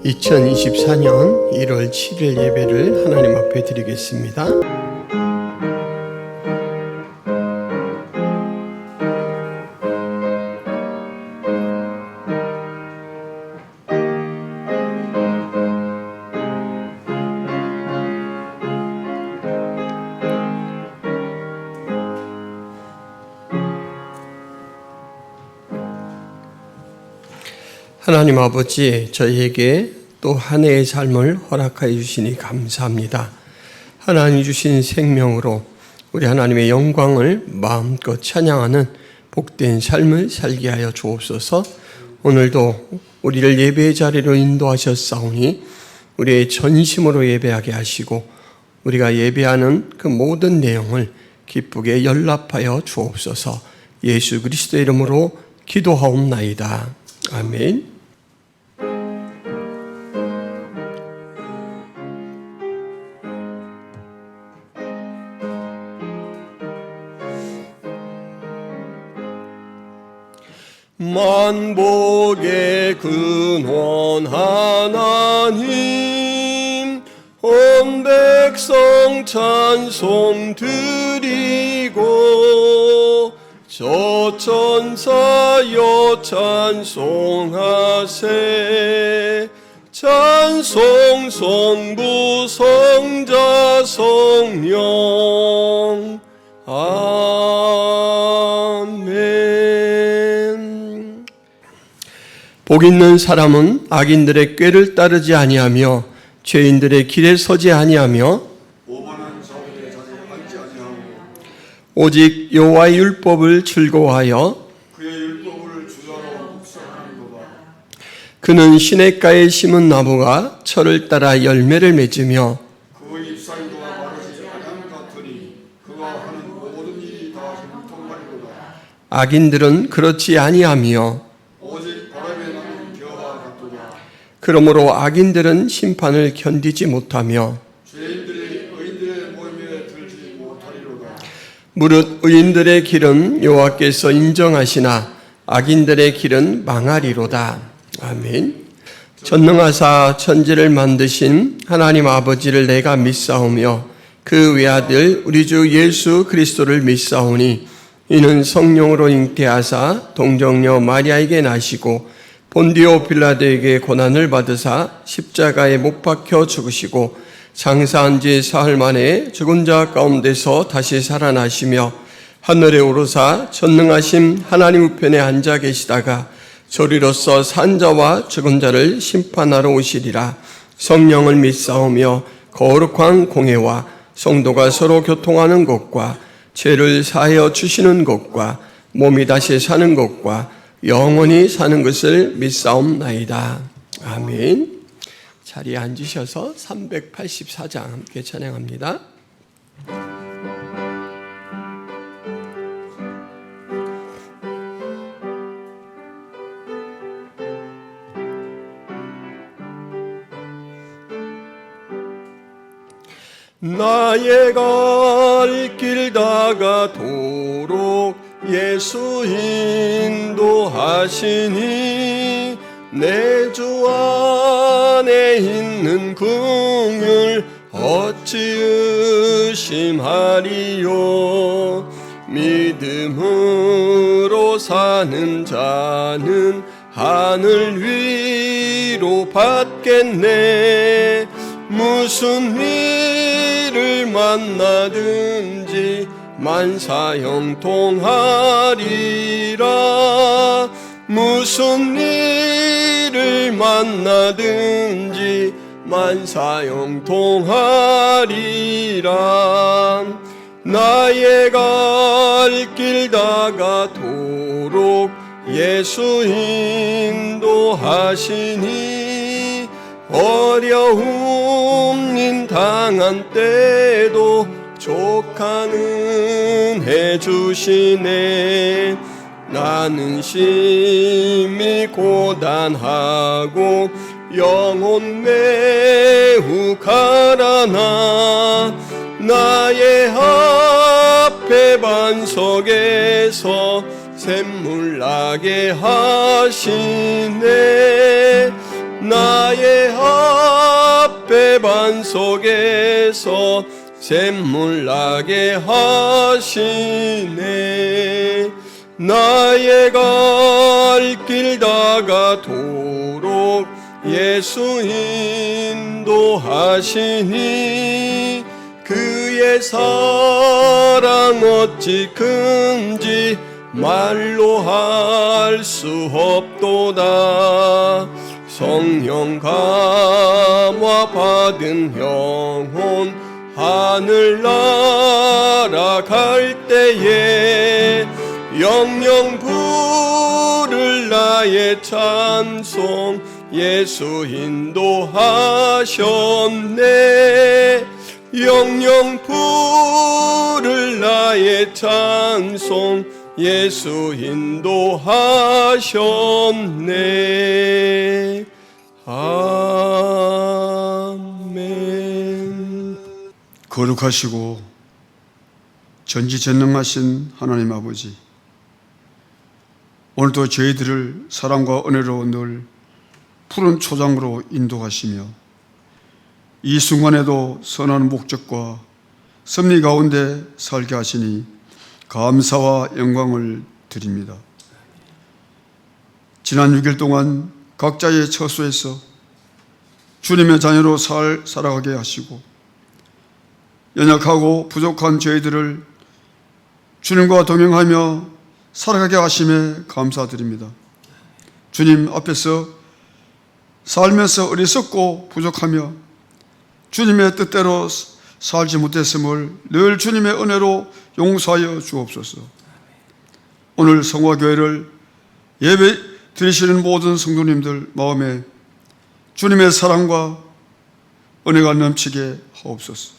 2024년 1월 7일 예배를 하나님 앞에 드리겠습니다. 하나님 아버지, 저희에게 또 한 해의 삶을 허락하여 주시니 감사합니다. 하나님 주신 생명으로 우리 하나님의 영광을 마음껏 찬양하는 복된 삶을 살게 하여 주옵소서. 오늘도 우리를 예배의 자리로 인도하셨사오니 우리의 전심으로 예배하게 하시고 우리가 예배하는 그 모든 내용을 기쁘게 연락하여 주옵소서. 예수 그리스도의 이름으로 기도하옵나이다. 아멘. 만복의 근원 하나님, 온 백성 찬송 드리고 저 천사여 찬송하세. 찬송 성부 성자 성령. 아멘. 복 있는 사람은 악인들의 꾀를 따르지 아니하며 죄인들의 길에 서지 아니하며 오만한 자들의 자리에 앉지 아니하고 오직 여호와의 율법을 즐거워하여 그의 율법을 주야로 묵상하는도다. 그는 시냇가에 심은 나무가 철을 따라 열매를 맺으며 그 잎사귀가 마르지 아니함 같으니 그가 하는 모든 일이 다 형통하리로다. 악인들은 그렇지 아니하며 오직 바람에 나는 겨와 같도다. 그러므로 악인들은 심판을 견디지 못하며 죄인들이 의인들의 모임에 들지 못하리로다. 무릇 의인들의 길은 여호와께서 인정하시나 악인들의 길은 망하리로다. 아멘. 전능하사 천지를 만드신 하나님 아버지를 내가 믿사오며 그 외아들 우리 주 예수 그리스도를 믿사오니 이는 성령으로 잉태하사 동정녀 마리아에게 나시고 본디오 빌라도에게 고난을 받으사 십자가에 못 박혀 죽으시고 장사한 지 사흘 만에 죽은 자 가운데서 다시 살아나시며 하늘에 오르사 전능하신 하나님 우편에 앉아 계시다가 저리로서 산 자와 죽은 자를 심판하러 오시리라. 성령을 믿사오며 거룩한 공회와 성도가 서로 교통하는 것과 죄를 사하여 주시는 것과 몸이 다시 사는 것과 영원히 사는 것을 믿사옵나이다. 아멘. 자리에 앉으셔서 384장 함께 찬양합니다. 나의 갈 길 다가도록 예수 인도하시니 내 주 안에 있는 긍휼 어찌 의심하리요. 믿음으로 사는 자는 하늘 위로 받겠네. 무슨 일을 만나든지 만사형통하리라. 무슨 일을 만나든지 만사형통하리라. 나의 갈 길 다가도록 예수 인도하시니 어려움 당한 때도 족한 은혜 주시네. 나는 심히 고단하고 영혼 매우 가라나 나의 앞에 반석에서 샘물 나게 하시네. 나의 앞에 반석에서 샘물 나게 하시네. 나의 갈 길 다가도록 예수 인도하시니 그의 사랑 어찌 큰지 말로 할 수 없도다. 성령 감화 받은 영혼 하늘 날아갈 때에 영영 부를 나의 찬송 예수 인도하셨네. 영영 부를 나의 찬송 예수 인도하셨네. 아멘. 거룩하시고 전지전능하신 하나님 아버지, 오늘도 저희들을 사랑과 은혜로 늘 푸른 초장으로 인도하시며 이 순간에도 선한 목적과 섭리 가운데 살게 하시니 감사와 영광을 드립니다. 지난 6일 동안 각자의 처소에서 주님의 자녀로 살아가게 하시고 연약하고 부족한 저희들을 주님과 동행하며 살아가게 하심에 감사드립니다. 주님 앞에서 살면서 어리석고 부족하며 주님의 뜻대로 살지 못했음을 늘 주님의 은혜로 용서하여 주옵소서. 오늘 성화교회를 예배 드리시는 모든 성도님들 마음에 주님의 사랑과 은혜가 넘치게 하옵소서.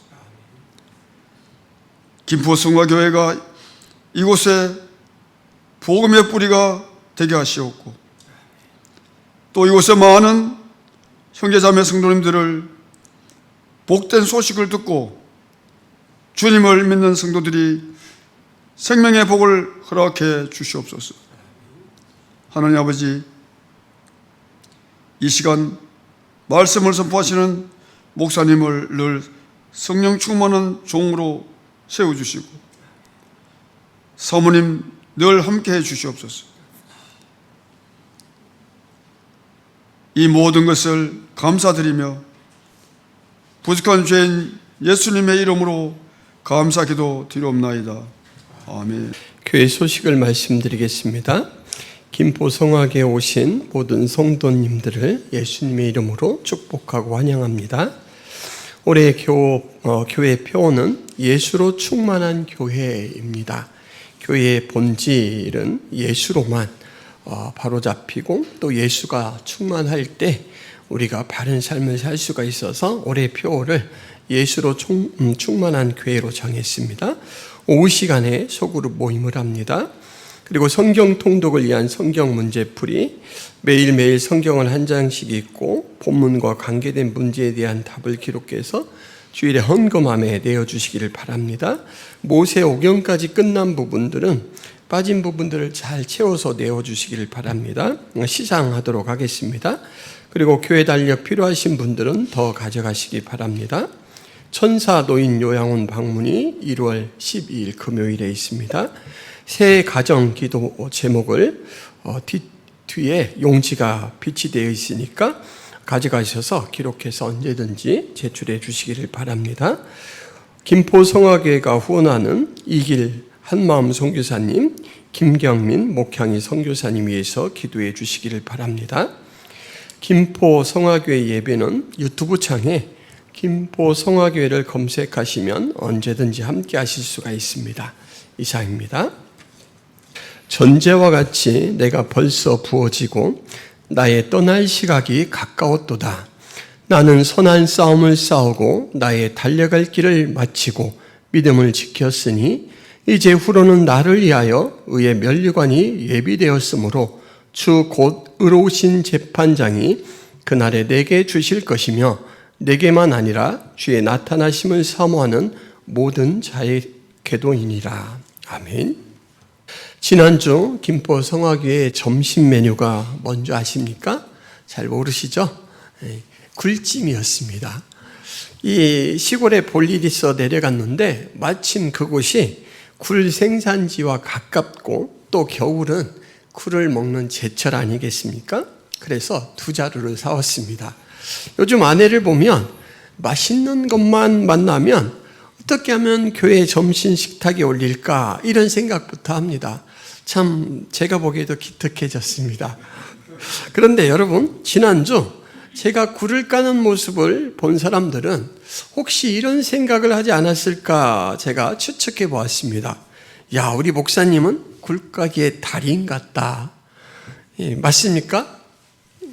김포 성화교회가 이곳에 복음의 뿌리가 되게 하시옵고 또 이곳에 많은 형제자매 성도님들을 복된 소식을 듣고 주님을 믿는 성도들이 생명의 복을 허락해 주시옵소서. 하나님 아버지, 이 시간 말씀을 선포하시는 목사님을 늘 성령 충만한 종으로 세워주시고 사모님 늘 함께해 주시옵소서. 이 모든 것을 감사드리며 부족한 죄인 예수님의 이름으로 감사기도 드리옵나이다. 아멘. 교회 소식을 말씀드리겠습니다. 김포 성화교에 오신 모든 성도님들을 예수님의 이름으로 축복하고 환영합니다. 올해 교회 표어는 예수로 충만한 교회입니다. 교회의 본질은 예수로만 바로잡히고 또 예수가 충만할 때 우리가 바른 삶을 살 수가 있어서 올해 표어를 예수로 충만한 교회로 정했습니다. 오후 시간에 소그룹 모임을 합니다. 그리고 성경 통독을 위한 성경 문제풀이, 매일매일 성경을 한 장씩 읽고 본문과 관계된 문제에 대한 답을 기록해서 주일에 헌금함에 내어주시기를 바랍니다. 모세 오경까지 끝난 부분들은 빠진 부분들을 잘 채워서 내어주시기를 바랍니다. 시상하도록 하겠습니다. 그리고 교회 달력 필요하신 분들은 더 가져가시기 바랍니다. 천사 노인 요양원 방문이 1월 12일 금요일에 있습니다. 새 가정 기도 제목을 뒤에 용지가 비치되어 있으니까 가져가셔서 기록해서 언제든지 제출해 주시기를 바랍니다. 김포 성화교회가 후원하는 이길 한마음 선교사님, 김경민 목향이 선교사님 위해서 기도해 주시기를 바랍니다. 김포 성화교회 예배는 유튜브 창에 김포 성화교회를 검색하시면 언제든지 함께 하실 수가 있습니다. 이상입니다. 전제와 같이 내가 벌써 부어지고 나의 떠날 시각이 가까웠도다. 나는 선한 싸움을 싸우고 나의 달려갈 길을 마치고 믿음을 지켰으니 이제 후로는 나를 위하여 의의 면류관이 예비되었으므로 주 곧 의로우신 재판장이 그날에 내게 주실 것이며 내게만 아니라 주의 나타나심을 사모하는 모든 자에게도이니라. 아멘. 지난주 김포 성화교회 점심 메뉴가 뭔지 아십니까? 잘 모르시죠? 굴찜이었습니다. 이 시골에 볼 일이 있어 내려갔는데 마침 그곳이 굴 생산지와 가깝고 또 겨울은 굴을 먹는 제철 아니겠습니까? 그래서 2자루를 사왔습니다. 요즘 아내를 보면 맛있는 것만 만나면 어떻게 하면 교회 점심 식탁에 올릴까 이런 생각부터 합니다. 참 제가 보기에도 기특해졌습니다. 그런데 여러분, 지난주 제가 굴을 까는 모습을 본 사람들은 혹시 이런 생각을 하지 않았을까 제가 추측해 보았습니다. 야, 우리 목사님은 굴까기의 달인 같다. 예, 맞습니까?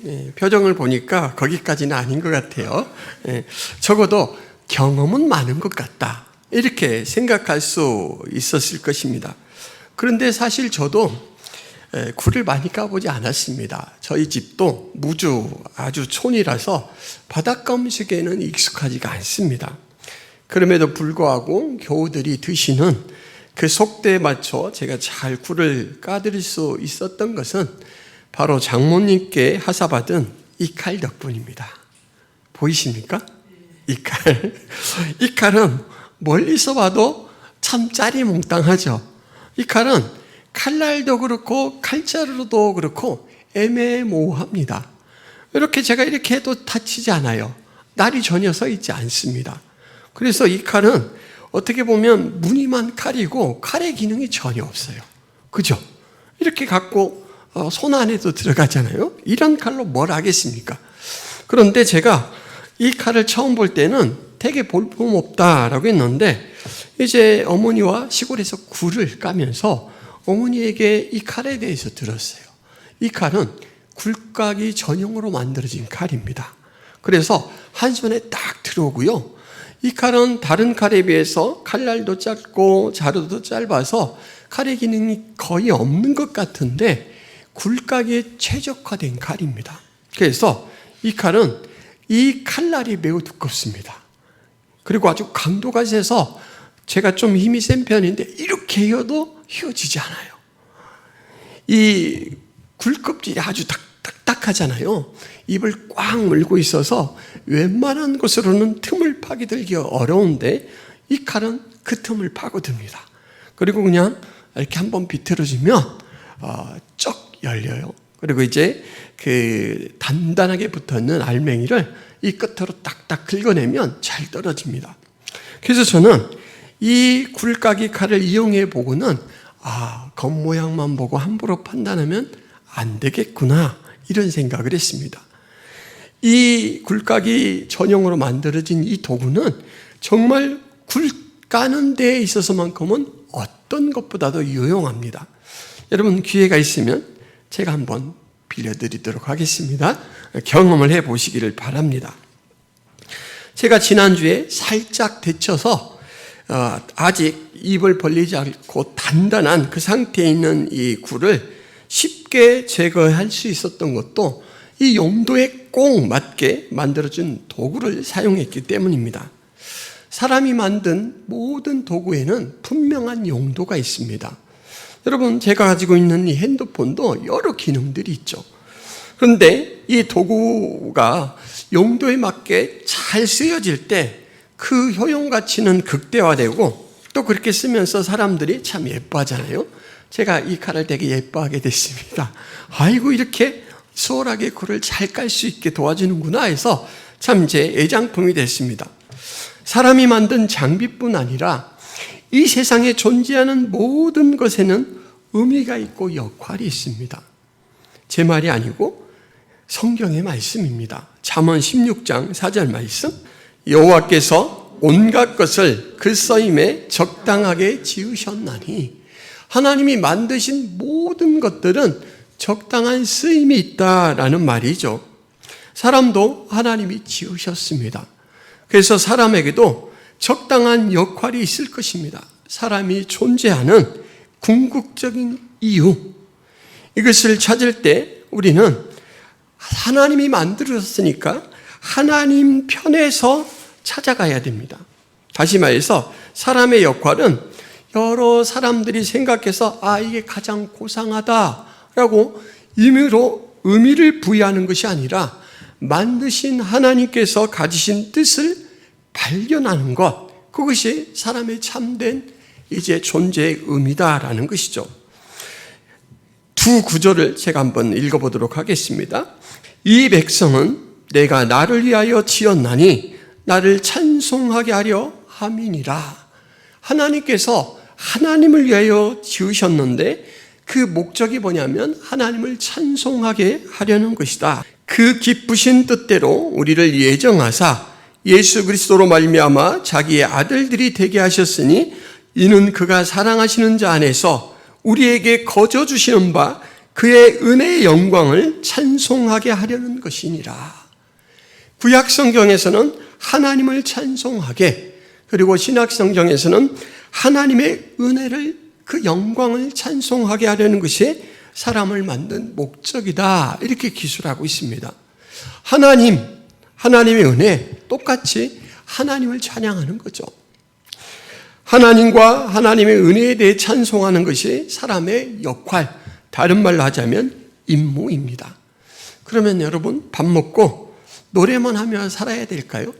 예, 표정을 보니까 거기까지는 아닌 것 같아요. 예, 적어도 경험은 많은 것 같다. 이렇게 생각할 수 있었을 것입니다. 그런데 사실 저도 굴을 많이 까보지 않았습니다. 저희 집도 무주 아주 촌이라서 바닷가 음식에는 익숙하지가 않습니다. 그럼에도 불구하고 교우들이 드시는 그 속도에 맞춰 제가 잘 굴을 까드릴 수 있었던 것은 바로 장모님께 하사받은 이 칼 덕분입니다. 보이십니까? 이 칼. 이 칼은 멀리서 봐도 참 짜리몽땅하죠. 이 칼은 칼날도 그렇고 칼자루도 그렇고 애매모호합니다. 이렇게 제가 이렇게 해도 다치지 않아요. 날이 전혀 서 있지 않습니다. 그래서 이 칼은 어떻게 보면 무늬만 칼이고 칼의 기능이 전혀 없어요. 그죠? 이렇게 갖고 손 안에도 들어가잖아요. 이런 칼로 뭘 하겠습니까? 그런데 제가 이 칼을 처음 볼 때는 되게 볼품없다라고 했는데 이제 어머니와 시골에서 굴을 까면서 어머니에게 이 칼에 대해서 들었어요. 이 칼은 굴까기 전용으로 만들어진 칼입니다. 그래서 한 손에 딱 들어오고요. 이 칼은 다른 칼에 비해서 칼날도 짧고 자루도 짧아서 칼의 기능이 거의 없는 것 같은데 굴까기에 최적화된 칼입니다. 그래서 이 칼은 이 칼날이 매우 두껍습니다. 그리고 아주 강도가 세서 제가 좀 힘이 센 편인데 이렇게 휘어도 휘어지지 않아요. 이 굴껍질이 아주 딱딱하잖아요. 입을 꽉 물고 있어서 웬만한 곳으로는 틈을 파기들기 어려운데 이 칼은 그 틈을 파고듭니다. 그리고 그냥 이렇게 한번 비틀어주면 쩍 열려요. 그리고 이제 그 단단하게 붙어있는 알맹이를 이 끝으로 딱딱 긁어내면 잘 떨어집니다. 그래서 저는 이 굴까기 칼을 이용해 보고는 겉모양만 보고 함부로 판단하면 안 되겠구나 이런 생각을 했습니다. 이 굴까기 전용으로 만들어진 이 도구는 정말 굴 까는 데에 있어서만큼은 어떤 것보다도 유용합니다. 여러분 기회가 있으면 제가 한번 빌려드리도록 하겠습니다. 경험을 해보시기를 바랍니다. 제가 지난주에 살짝 데쳐서 아직 입을 벌리지 않고 단단한 그 상태에 있는 이 굴을 쉽게 제거할 수 있었던 것도 이 용도에 꼭 맞게 만들어진 도구를 사용했기 때문입니다. 사람이 만든 모든 도구에는 분명한 용도가 있습니다. 여러분 제가 가지고 있는 이 핸드폰도 여러 기능들이 있죠. 그런데 이 도구가 용도에 맞게 잘 쓰여질 때 그 효용 가치는 극대화되고 또 그렇게 쓰면서 사람들이 참 예뻐하잖아요. 제가 이 칼을 되게 예뻐하게 됐습니다. 아이고 이렇게 수월하게 굴을 잘 깔 수 있게 도와주는구나 해서 참 제 애장품이 됐습니다. 사람이 만든 장비뿐 아니라 이 세상에 존재하는 모든 것에는 의미가 있고 역할이 있습니다. 제 말이 아니고 성경의 말씀입니다. 잠언 16장 4절 말씀, 여호와께서 온갖 것을 그 쓰임에 적당하게 지으셨나니 하나님이 만드신 모든 것들은 적당한 쓰임이 있다라는 말이죠. 사람도 하나님이 지으셨습니다. 그래서 사람에게도 적당한 역할이 있을 것입니다. 사람이 존재하는 궁극적인 이유, 이것을 찾을 때 우리는 하나님이 만들었으니까 하나님 편에서 찾아가야 됩니다. 다시 말해서 사람의 역할은 여러 사람들이 생각해서 이게 가장 고상하다라고 의미를 부여하는 것이 아니라 만드신 하나님께서 가지신 뜻을 발견하는 것, 그것이 사람의 참된 이제 존재의 의미다라는 것이죠. 두 구절을 제가 한번 읽어보도록 하겠습니다. 이 백성은 내가 나를 위하여 지었나니 나를 찬송하게 하려 함이니라. 하나님께서 하나님을 위하여 지으셨는데 그 목적이 뭐냐면 하나님을 찬송하게 하려는 것이다. 그 기쁘신 뜻대로 우리를 예정하사 예수 그리스도로 말미암아 자기의 아들들이 되게 하셨으니 이는 그가 사랑하시는 자 안에서 우리에게 거저 주시는 바 그의 은혜의 영광을 찬송하게 하려는 것이니라. 구약 성경에서는 하나님을 찬송하게, 그리고 신약 성경에서는 하나님의 은혜를, 그 영광을 찬송하게 하려는 것이 사람을 만든 목적이다, 이렇게 기술하고 있습니다. 하나님의 은혜, 똑같이 하나님을 찬양하는 거죠. 하나님과 하나님의 은혜에 대해 찬송하는 것이 사람의 역할, 다른 말로 하자면 임무입니다. 그러면 여러분, 밥 먹고 노래만 하며 살아야 될까요?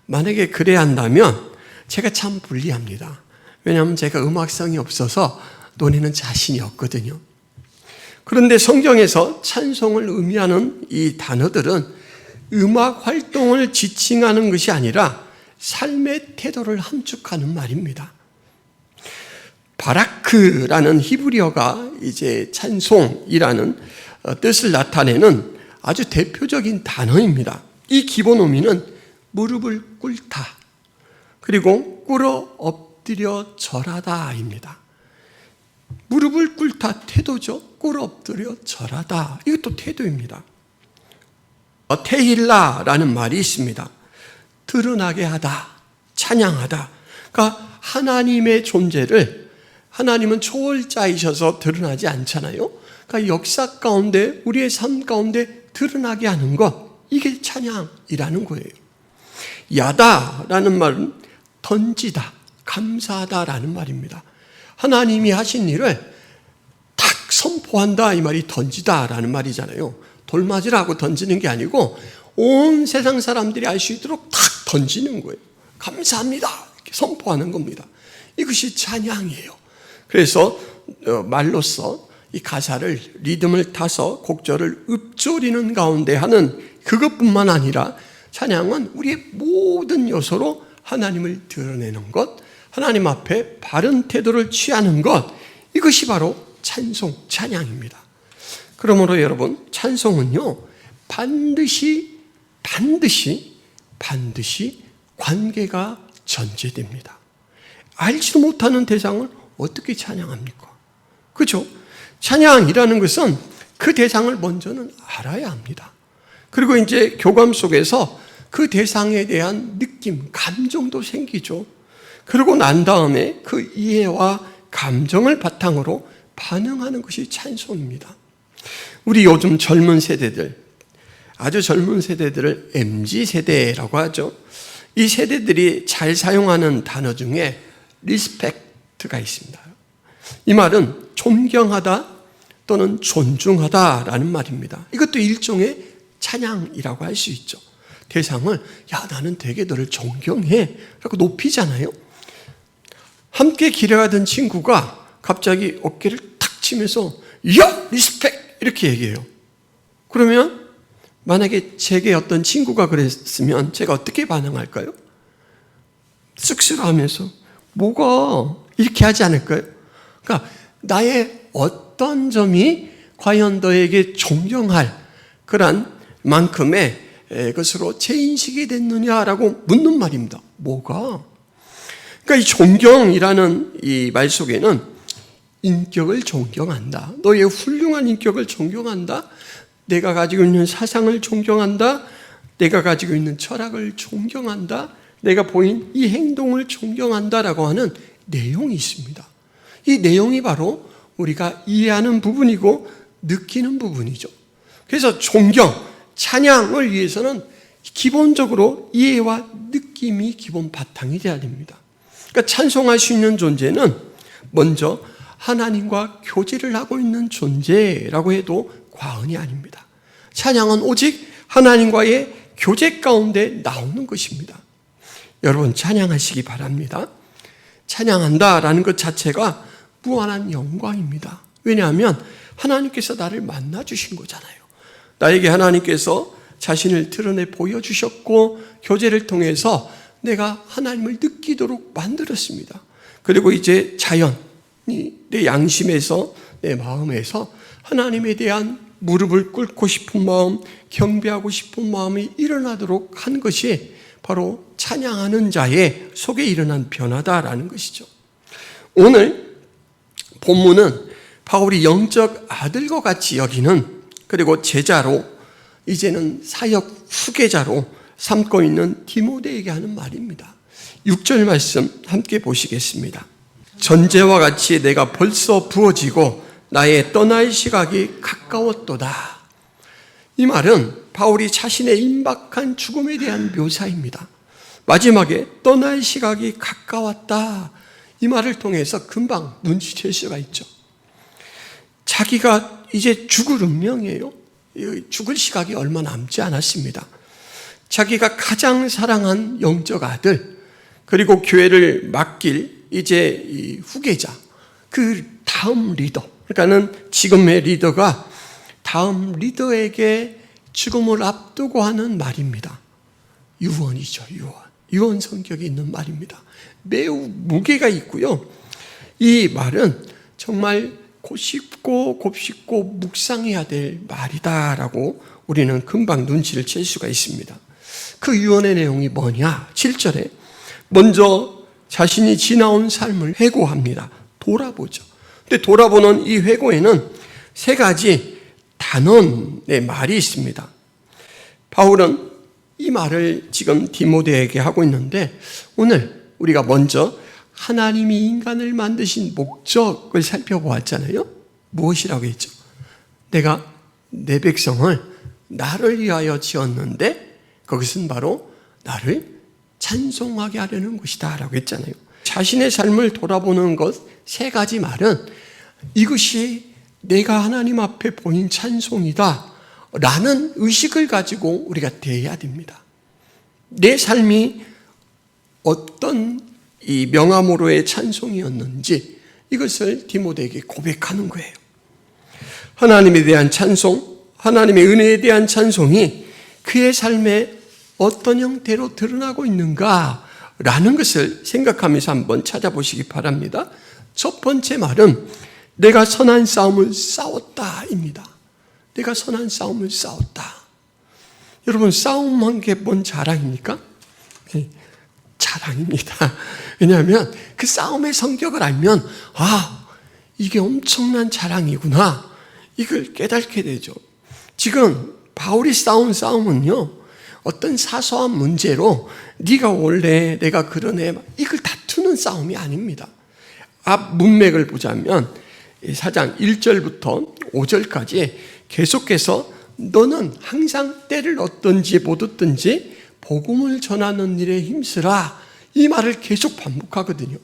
만약에 그래야 한다면 제가 참 불리합니다. 왜냐하면 제가 음악성이 없어서 노래는 자신이 없거든요. 그런데 성경에서 찬송을 의미하는 이 단어들은 음악 활동을 지칭하는 것이 아니라 삶의 태도를 함축하는 말입니다. 바라크라는 히브리어가 이제 찬송이라는 뜻을 나타내는 아주 대표적인 단어입니다. 이 기본 의미는 무릎을 꿇다, 그리고 꿇어 엎드려 절하다입니다. 무릎을 꿇다, 태도죠. 꿇어 엎드려 절하다, 이것도 태도입니다. 테힐라라는 말이 있습니다. 드러나게 하다, 찬양하다. 그러니까 하나님의 존재를, 하나님은 초월자이셔서 드러나지 않잖아요. 그러니까 역사 가운데, 우리의 삶 가운데 드러나게 하는 것, 이게 찬양이라는 거예요. 야다라는 말은 던지다, 감사하다라는 말입니다. 하나님이 하신 일을 탁 선포한다, 이 말이 던지다라는 말이잖아요. 돌 맞으라고 던지는 게 아니고 온 세상 사람들이 알 수 있도록 탁 던지는 거예요. 감사합니다, 이렇게 선포하는 겁니다. 이것이 찬양이에요. 그래서 말로써 이 가사를, 리듬을 타서 곡절을 읊조리는 가운데 하는 그것뿐만 아니라 찬양은 우리의 모든 요소로 하나님을 드러내는 것, 하나님 앞에 바른 태도를 취하는 것, 이것이 바로 찬송, 찬양입니다. 그러므로 여러분, 찬송은요, 반드시 관계가 전제됩니다. 알지도 못하는 대상을 어떻게 찬양합니까? 그렇죠? 찬양이라는 것은 그 대상을 먼저는 알아야 합니다. 그리고 이제 교감 속에서 그 대상에 대한 느낌, 감정도 생기죠. 그러고 난 다음에 그 이해와 감정을 바탕으로 반응하는 것이 찬송입니다. 우리 요즘 젊은 세대들, 아주 젊은 세대들을 MZ세대라고 하죠. 이 세대들이 잘 사용하는 단어 중에 리스펙트가 있습니다. 이 말은 존경하다 또는 존중하다라는 말입니다. 이것도 일종의 찬양이라고 할 수 있죠. 대상을, 야, 나는 되게 너를 존경해 라고 높이잖아요. 함께 길에 가던 친구가 갑자기 어깨를 탁 치면서 야, 리스펙 이렇게 얘기해요. 그러면 만약에 제게 어떤 친구가 그랬으면 제가 어떻게 반응할까요? 쑥스러워하면서 뭐가 이렇게 하지 않을까요? 그러니까 나의 어떤 점이 과연 너에게 존경할 그런 만큼의 것으로 재인식이 됐느냐라고 묻는 말입니다. 뭐가? 그러니까 이 존경이라는 이 말 속에는 인격을 존경한다, 너의 훌륭한 인격을 존경한다, 내가 가지고 있는 사상을 존경한다, 내가 가지고 있는 철학을 존경한다, 내가 보인 이 행동을 존경한다라고 하는 내용이 있습니다. 이 내용이 바로 우리가 이해하는 부분이고 느끼는 부분이죠. 그래서 존경, 찬양을 위해서는 기본적으로 이해와 느낌이 기본 바탕이 되어야 됩니다. 그러니까 찬송할 수 있는 존재는 먼저 하나님과 교제를 하고 있는 존재라고 해도 과언이 아닙니다. 찬양은 오직 하나님과의 교제 가운데 나오는 것입니다. 여러분 찬양하시기 바랍니다. 찬양한다라는 것 자체가 무한한 영광입니다. 왜냐하면 하나님께서 나를 만나주신 거잖아요. 나에게 하나님께서 자신을 드러내 보여주셨고 교제를 통해서 내가 하나님을 느끼도록 만들었습니다. 그리고 이제 자연이 내 양심에서 내 마음에서 하나님에 대한 무릎을 꿇고 싶은 마음, 경배하고 싶은 마음이 일어나도록 한 것이 바로 찬양하는 자의 속에 일어난 변화다라는 것이죠. 오늘 본문은 바울이 영적 아들과 같이 여기는, 그리고 제자로 이제는 사역 후계자로 삼고 있는 디모데에게 하는 말입니다. 6절 말씀 함께 보시겠습니다. 전제와 같이 내가 벌써 부어지고 나의 떠날 시각이 가까웠도다. 이 말은 바울이 자신의 임박한 죽음에 대한 묘사입니다. 마지막에 떠날 시각이 가까웠다. 이 말을 통해서 금방 눈치챌 수가 있죠. 자기가 이제 죽을 운명이에요. 죽을 시각이 얼마 남지 않았습니다. 자기가 가장 사랑한 영적 아들, 그리고 교회를 맡길 이제 이 후계자, 그 다음 리더, 그러니까는 지금의 리더가 다음 리더에게 죽음을 앞두고 하는 말입니다. 유언이죠, 유언. 유언 성격이 있는 말입니다. 매우 무게가 있고요. 이 말은 정말 곱씹고 묵상해야 될 말이다라고 우리는 금방 눈치를 챌 수가 있습니다. 그 유언의 내용이 뭐냐? 7절에 먼저 자신이 지나온 삶을 회고합니다. 돌아보죠. 근데 돌아보는 이 회고에는 세 가지 단언의 말이 있습니다. 바울은 이 말을 지금 디모데에게 하고 있는데, 오늘 우리가 먼저 하나님이 인간을 만드신 목적을 살펴보았잖아요. 무엇이라고 했죠? 내가 내 백성을 나를 위하여 지었는데 그것은 바로 나를 찬송하게 하려는 것이다 라고 했잖아요. 자신의 삶을 돌아보는 것 세 가지 말은 이것이 내가 하나님 앞에 보인 찬송이다 라는 의식을 가지고 우리가 대해야 됩니다. 내 삶이 어떤 이 명함으로의 찬송이었는지 이것을 디모데에게 고백하는 거예요. 하나님에 대한 찬송, 하나님의 은혜에 대한 찬송이 그의 삶에 어떤 형태로 드러나고 있는가라는 것을 생각하면서 한번 찾아보시기 바랍니다. 첫 번째 말은 내가 선한 싸움을 싸웠다입니다. 내가 선한 싸움을 싸웠다. 여러분, 싸움한 게 뭔 자랑입니까? 자랑입니다. 왜냐하면 그 싸움의 성격을 알면 이게 엄청난 자랑이구나, 이걸 깨닫게 되죠. 지금 바울이 싸운 싸움은요, 어떤 사소한 문제로 네가 원래 내가 그러네 이걸 다투는 싸움이 아닙니다. 앞 문맥을 보자면 4장 1절부터 5절까지 계속해서 너는 항상 때를 얻든지 못 얻든지 복음을 전하는 일에 힘쓰라, 이 말을 계속 반복하거든요.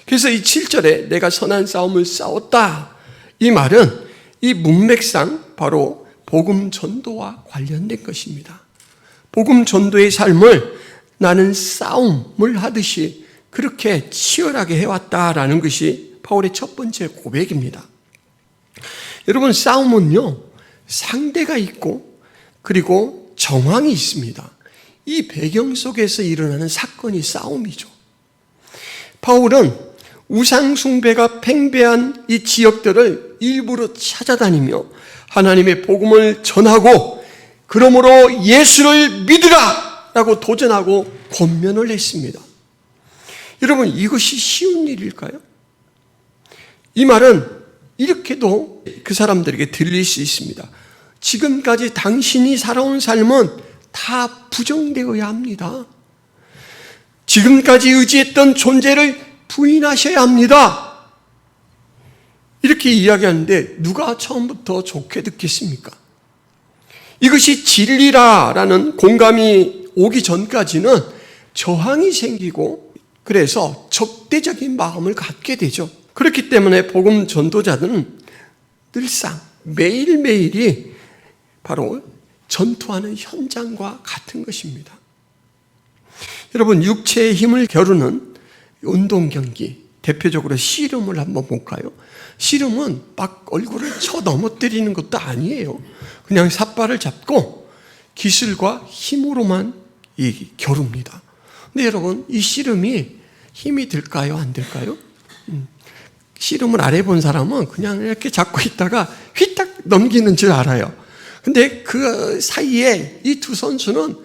그래서 이 7절에 내가 선한 싸움을 싸웠다, 이 말은 이 문맥상 바로 복음 전도와 관련된 것입니다. 복음 전도의 삶을 나는 싸움을 하듯이 그렇게 치열하게 해왔다라는 것이 바울의 첫 번째 고백입니다. 여러분, 싸움은요, 상대가 있고 그리고 정황이 있습니다. 이 배경 속에서 일어나는 사건이 싸움이죠. 바울은 우상 숭배가 팽배한 이 지역들을 일부러 찾아다니며 하나님의 복음을 전하고 그러므로 예수를 믿으라 라고 도전하고 권면을 했습니다. 여러분, 이것이 쉬운 일일까요? 이 말은 이렇게도 그 사람들에게 들릴 수 있습니다. 지금까지 당신이 살아온 삶은 다 부정되어야 합니다. 지금까지 의지했던 존재를 부인하셔야 합니다. 이렇게 이야기하는데 누가 처음부터 좋게 듣겠습니까? 이것이 진리라라는 공감이 오기 전까지는 저항이 생기고 그래서 적대적인 마음을 갖게 되죠. 그렇기 때문에 복음 전도자들은 늘상 매일매일이 바로 전투하는 현장과 같은 것입니다. 여러분, 육체의 힘을 겨루는 운동 경기, 대표적으로 씨름을 한번 볼까요? 씨름은 막 얼굴을 쳐 넘어뜨리는 것도 아니에요. 그냥 삿발을 잡고 기술과 힘으로만 겨룹니다. 근데 여러분, 이 씨름이 힘이 들까요? 안 들까요? 씨름을 안 해본 사람은 그냥 이렇게 잡고 있다가 휘딱 넘기는 줄 알아요. 근데 그 사이에 이 두 선수는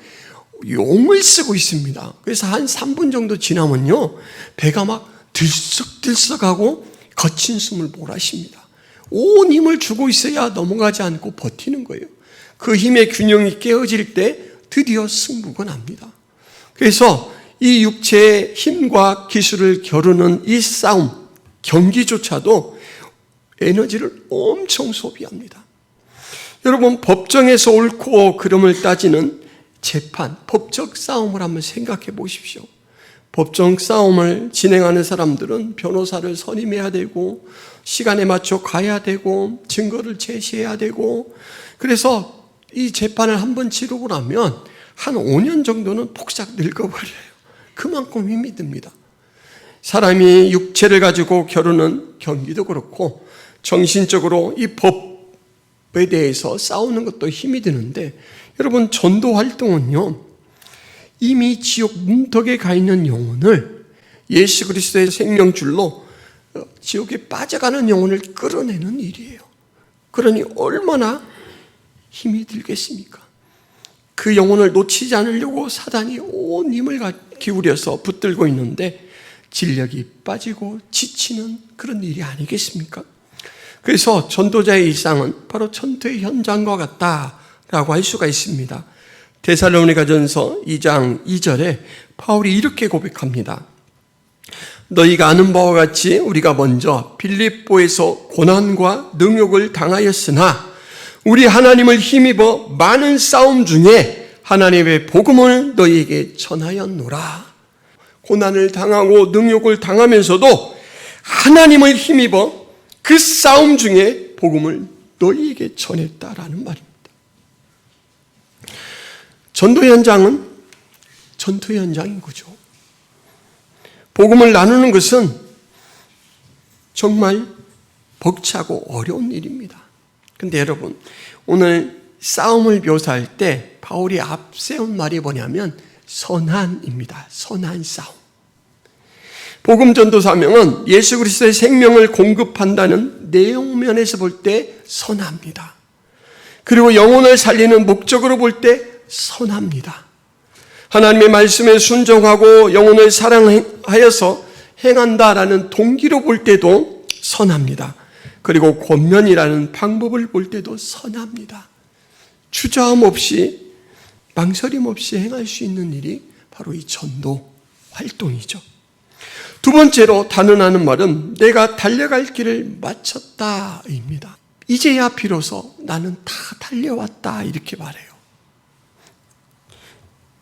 용을 쓰고 있습니다. 그래서 한 3분 정도 지나면요, 배가 막 들썩들썩하고 거친 숨을 몰아쉽니다. 온 힘을 주고 있어야 넘어가지 않고 버티는 거예요. 그 힘의 균형이 깨어질 때 드디어 승부가 납니다. 그래서 이 육체의 힘과 기술을 겨루는 이 싸움, 경기조차도 에너지를 엄청 소비합니다. 여러분, 법정에서 옳고 그름을 따지는 재판, 법적 싸움을 한번 생각해 보십시오. 법정 싸움을 진행하는 사람들은 변호사를 선임해야 되고, 시간에 맞춰 가야 되고, 증거를 제시해야 되고, 그래서 이 재판을 한번 치르고 나면 한 5년 정도는 폭삭 늙어버려요. 그만큼 힘이 듭니다. 사람이 육체를 가지고 겨루는 경기도 그렇고, 정신적으로 이 법에 대해서 싸우는 것도 힘이 드는데, 여러분, 전도 활동은요, 이미 지옥 문턱에 가 있는 영혼을 예수 그리스도의 생명줄로 지옥에 빠져가는 영혼을 끌어내는 일이에요. 그러니 얼마나 힘이 들겠습니까? 그 영혼을 놓치지 않으려고 사단이 온 힘을 기울여서 붙들고 있는데 진력이 빠지고 지치는 그런 일이 아니겠습니까? 그래서 전도자의 일상은 바로 전투의 현장과 같다라고 할 수가 있습니다. 데살로니가전서 2장 2절에 바울이 이렇게 고백합니다. 너희가 아는 바와 같이 우리가 먼저 빌립보에서 고난과 능욕을 당하였으나 우리 하나님을 힘입어 많은 싸움 중에 하나님의 복음을 너희에게 전하였노라. 고난을 당하고 능욕을 당하면서도 하나님을 힘입어 그 싸움 중에 복음을 너희에게 전했다라는 말입니다. 전도 현장은 전투 현장인 거죠. 복음을 나누는 것은 정말 벅차고 어려운 일입니다. 근데 여러분, 오늘 싸움을 묘사할 때 바울이 앞세운 말이 뭐냐면 선한입니다. 선한 싸움. 복음 전도 사명은 예수 그리스도의 생명을 공급한다는 내용면에서 볼 때 선합니다. 그리고 영혼을 살리는 목적으로 볼 때 선합니다. 하나님의 말씀에 순종하고 영혼을 사랑하여서 행한다라는 동기로 볼 때도 선합니다. 그리고 권면이라는 방법을 볼 때도 선합니다. 주저함 없이 망설임 없이 행할 수 있는 일이 바로 이 전도 활동이죠. 두 번째로 단언하는 말은 내가 달려갈 길을 마쳤다입니다. 이제야 비로소 나는 다 달려왔다 이렇게 말해요.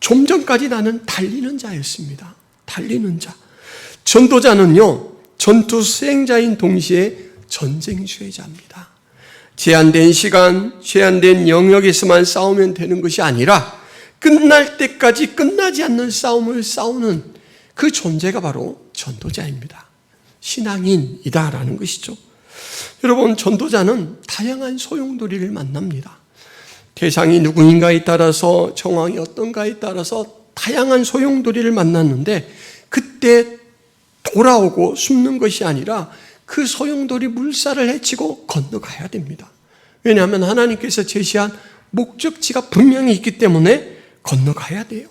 좀 전까지 나는 달리는 자였습니다. 달리는 자. 전도자는요, 전투 수행자인 동시에 전쟁 수혜자입니다. 제한된 시간, 제한된 영역에서만 싸우면 되는 것이 아니라 끝날 때까지 끝나지 않는 싸움을 싸우는 그 존재가 바로 전도자입니다. 신앙인이다라는 것이죠. 여러분, 전도자는 다양한 소용돌이를 만납니다. 대상이 누구인가에 따라서, 정황이 어떤가에 따라서 다양한 소용돌이를 만났는데 그때 돌아오고 숨는 것이 아니라 그 소용돌이 물살을 헤치고 건너가야 됩니다. 왜냐하면 하나님께서 제시한 목적지가 분명히 있기 때문에 건너가야 돼요.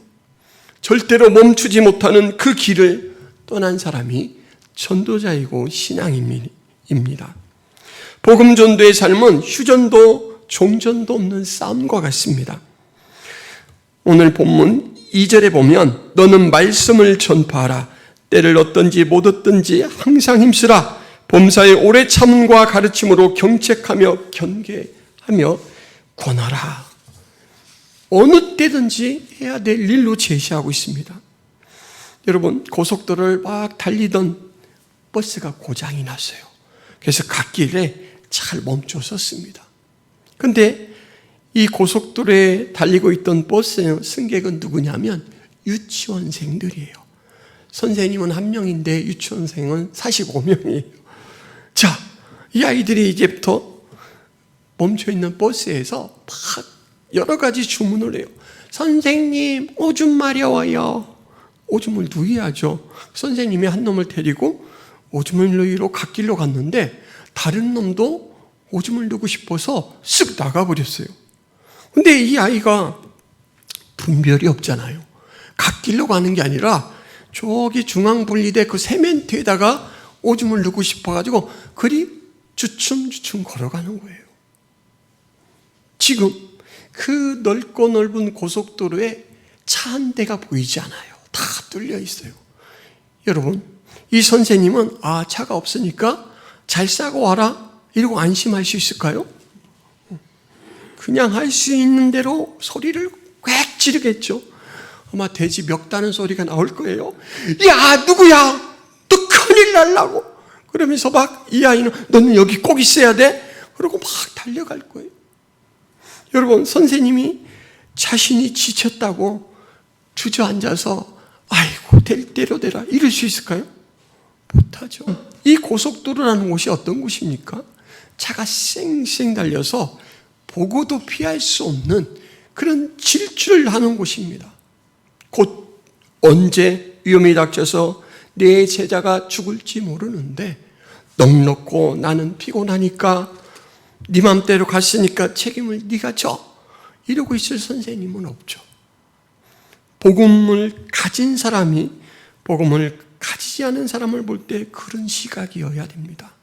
절대로 멈추지 못하는 그 길을 떠난 사람이 전도자이고 신앙인입니다. 복음 전도의 삶은 휴전도 종전도 없는 싸움과 같습니다. 오늘 본문 2절에 보면 너는 말씀을 전파하라. 때를 얻든지 못 얻든지 항상 힘쓰라. 범사의 오래 참음과 가르침으로 경책하며 경계하며 권하라. 어느 때든지 해야 될 일로 제시하고 있습니다. 여러분, 고속도로를 막 달리던 버스가 고장이 났어요. 그래서 갓길에 잘 멈춰 섰습니다. 근데 이 고속도로에 달리고 있던 버스 승객은 누구냐면 유치원생들이에요. 선생님은 1명인데 유치원생은 45명이에요. 자, 이 아이들이 이제부터 멈춰있는 버스에서 막 여러 가지 주문을 해요. 선생님, 오줌 마려워요. 오줌을 누이야죠. 선생님이 한 놈을 데리고 오줌을 누이러 갓길로 갔는데 다른 놈도 오줌을 누고 싶어서 쓱 나가버렸어요. 근데 이 아이가 분별이 없잖아요. 갓길로 가는 게 아니라 저기 중앙분리대 그 세멘트에다가 오줌을 누고 싶어가지고 그리 주춤주춤 걸어가는 거예요. 지금 그 넓고 넓은 고속도로에 차 한 대가 보이지 않아요. 다 뚫려 있어요. 여러분, 이 선생님은 차가 없으니까 잘 싸고 와라 이러고 안심할 수 있을까요? 그냥 할 수 있는 대로 소리를 꽥 지르겠죠. 아마 돼지 멱다는 소리가 나올 거예요. 야, 누구야? 또 큰일 날라고. 그러면서 막 이 아이는 너는 여기 꼭 있어야 돼? 그러고 막 달려갈 거예요. 여러분, 선생님이 자신이 지쳤다고 주저앉아서 아이고 될 대로 되라 이럴 수 있을까요? 못하죠. 이 고속도로라는 곳이 어떤 곳입니까? 차가 쌩쌩 달려서 보고도 피할 수 없는 그런 질주를 하는 곳입니다. 곧 언제 위험이 닥쳐서 내 제자가 죽을지 모르는데 넉넉고 나는 피곤하니까 네 맘대로 갔으니까 책임을 네가 져 이러고 있을 선생님은 없죠. 복음을 가진 사람이 복음을 가지지 않은 사람을 볼 때 그런 시각이어야 됩니다.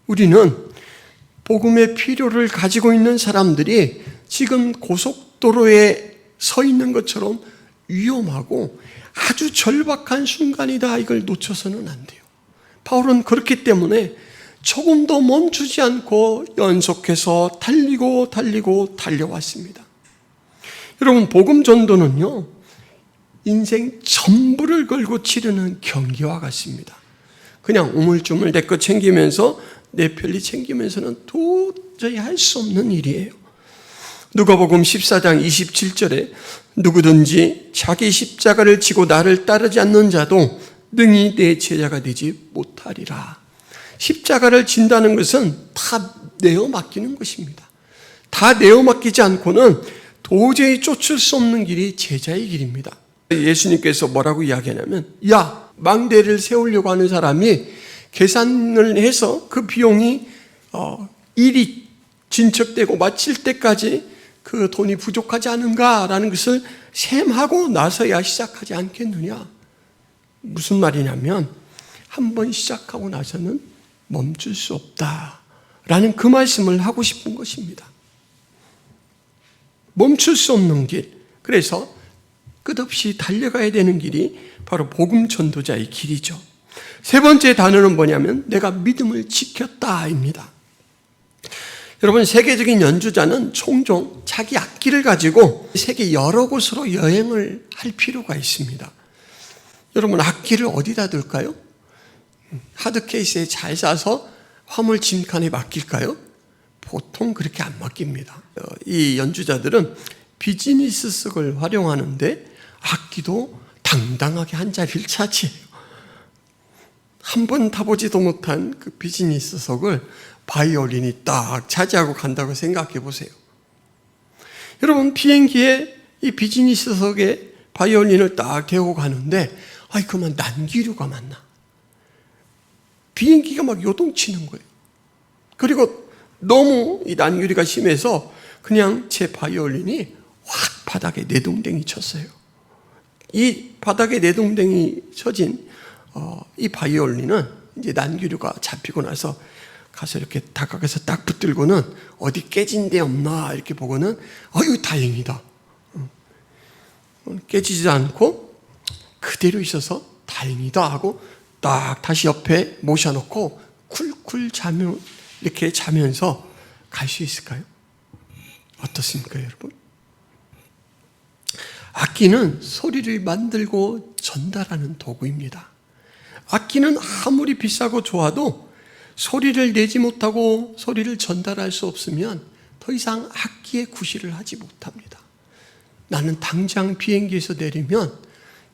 우리는 복음의 필요를 가지고 있는 사람들이 지금 고속도로에 서 있는 것처럼 위험하고 아주 절박한 순간이다 이걸 놓쳐서는 안 돼요. 바울은 그렇기 때문에 조금도 멈추지 않고 연속해서 달리고 달려왔습니다. 여러분, 복음 전도는요, 인생 전부를 걸고 치르는 경기와 같습니다. 그냥 우물쭈물 내 것 챙기면서 내 편리 챙기면서는 도저히 할 수 없는 일이에요. 누가복음 14장 27절에 누구든지 자기 십자가를 지고 나를 따르지 않는 자도 능히 내 제자가 되지 못하리라. 십자가를 진다는 것은 다 내어 맡기는 것입니다. 다 내어 맡기지 않고는 도저히 쫓을 수 없는 길이 제자의 길입니다. 예수님께서 뭐라고 이야기하냐면, 야, 망대를 세우려고 하는 사람이 계산을 해서 그 비용이 일이 진척되고 마칠 때까지 그 돈이 부족하지 않은가라는 것을 셈하고 나서야 시작하지 않겠느냐. 무슨 말이냐면 한 번 시작하고 나서는 멈출 수 없다라는 그 말씀을 하고 싶은 것입니다. 멈출 수 없는 길, 그래서 끝없이 달려가야 되는 길이 바로 복음 전도자의 길이죠. 세 번째 단어는 뭐냐면 내가 믿음을 지켰다입니다. 여러분, 세계적인 연주자는 종종 자기 악기를 가지고 세계 여러 곳으로 여행을 할 필요가 있습니다. 여러분, 악기를 어디다 둘까요? 하드케이스에 잘 싸서 화물 짐칸에 맡길까요? 보통 그렇게 안 맡깁니다. 이 연주자들은 비즈니스석을 활용하는데 악기도 당당하게 한 자리를 차지해요. 한 번 타보지도 못한 그 비즈니스석을 바이올린이 딱 차지하고 간다고 생각해 보세요. 여러분, 비행기에 이 비즈니스석에 바이올린을 딱 대고 가는데 그만 난기류가 많나. 비행기가 막 요동치는 거예요. 그리고 너무 이 난기류가 심해서 그냥 제 바이올린이 확 바닥에 내동댕이 쳤어요. 이 바닥에 내동댕이 쳐진 이 바이올린은 이제 난기류가 잡히고 나서 가서 이렇게 다가가서 딱 붙들고는 어디 깨진 데 없나 이렇게 보고는 다행이다. 깨지지 않고 그대로 있어서 다행이다 하고 딱 다시 옆에 모셔놓고 쿨쿨 이렇게 자면서 갈 수 있을까요? 어떻습니까, 여러분? 악기는 소리를 만들고 전달하는 도구입니다. 악기는 아무리 비싸고 좋아도 소리를 내지 못하고 소리를 전달할 수 없으면 더 이상 악기에 구실을 하지 못합니다. 나는 당장 비행기에서 내리면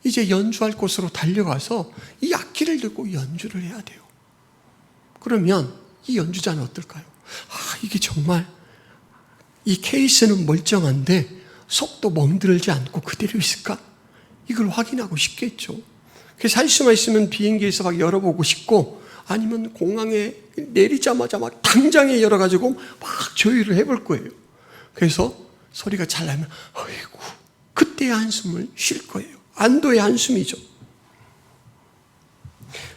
이제 연주할 곳으로 달려가서 이 악기를 들고 연주를 해야 돼요. 그러면 이 연주자는 어떨까요? 이게 정말 이 케이스는 멀쩡한데 속도 멈들지 않고 그대로 있을까? 이걸 확인하고 싶겠죠. 그래서 할 수만 있으면 비행기에서 막 열어보고 싶고, 아니면 공항에 내리자마자 막 당장에 열어가지고 막 조율을 해볼 거예요. 그래서 소리가 잘 나면 아이고, 그때의 한숨을 쉴 거예요. 안도의 한숨이죠.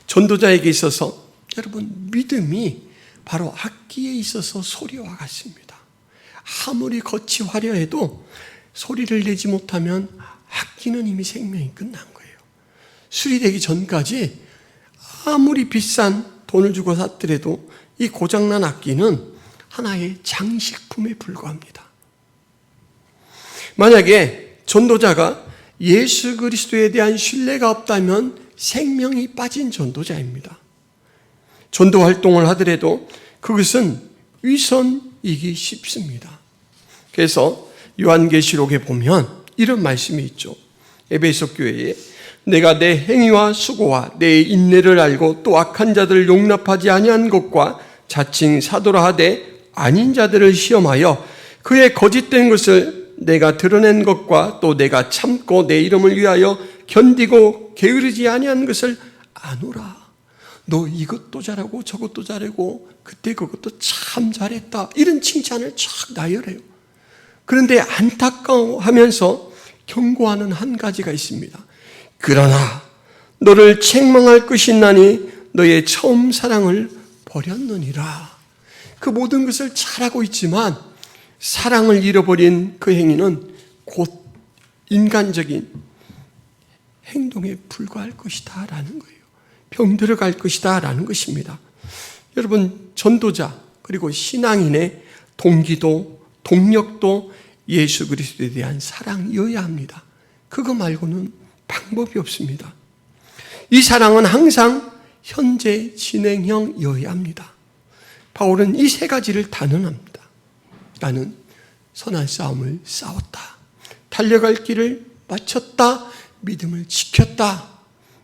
전도자에게 있어서 여러분, 믿음이 바로 악기에 있어서 소리와 같습니다. 아무리 겉이 화려해도 소리를 내지 못하면 악기는 이미 생명이 끝난 거예요. 수리되기 전까지 아무리 비싼 돈을 주고 샀더라도 이 고장난 악기는 하나의 장식품에 불과합니다. 만약에 전도자가 예수 그리스도에 대한 신뢰가 없다면 생명이 빠진 전도자입니다. 전도 활동을 하더라도 그것은 위선이기 쉽습니다. 그래서 요한계시록에 보면 이런 말씀이 있죠. 에베소 교회에 내가 내 행위와 수고와 내 인내를 알고 또 악한 자들을 용납하지 아니한 것과 자칭 사도라 하되 아닌 자들을 시험하여 그의 거짓된 것을 내가 드러낸 것과 또 내가 참고 내 이름을 위하여 견디고 게으르지 아니한 것을 아노라. 너 이것도 잘하고 저것도 잘하고 그때 그것도 참 잘했다, 이런 칭찬을 쫙 나열해요. 그런데 안타까워하면서 경고하는 한 가지가 있습니다. 그러나 너를 책망할 것이 있나니 너의 처음 사랑을 버렸느니라. 그 모든 것을 잘하고 있지만 사랑을 잃어버린 그 행위는 곧 인간적인 행동에 불과할 것이다 라는 거예요. 병들어 갈 것이다 라는 것입니다. 여러분, 전도자 그리고 신앙인의 동기도 동력도 예수 그리스도에 대한 사랑이어야 합니다. 그거 말고는 방법이 없습니다. 이 사랑은 항상 현재 진행형이어야 합니다. 바울은 이 세 가지를 단언합니다. 나는 선한 싸움을 싸웠다. 달려갈 길을 마쳤다. 믿음을 지켰다.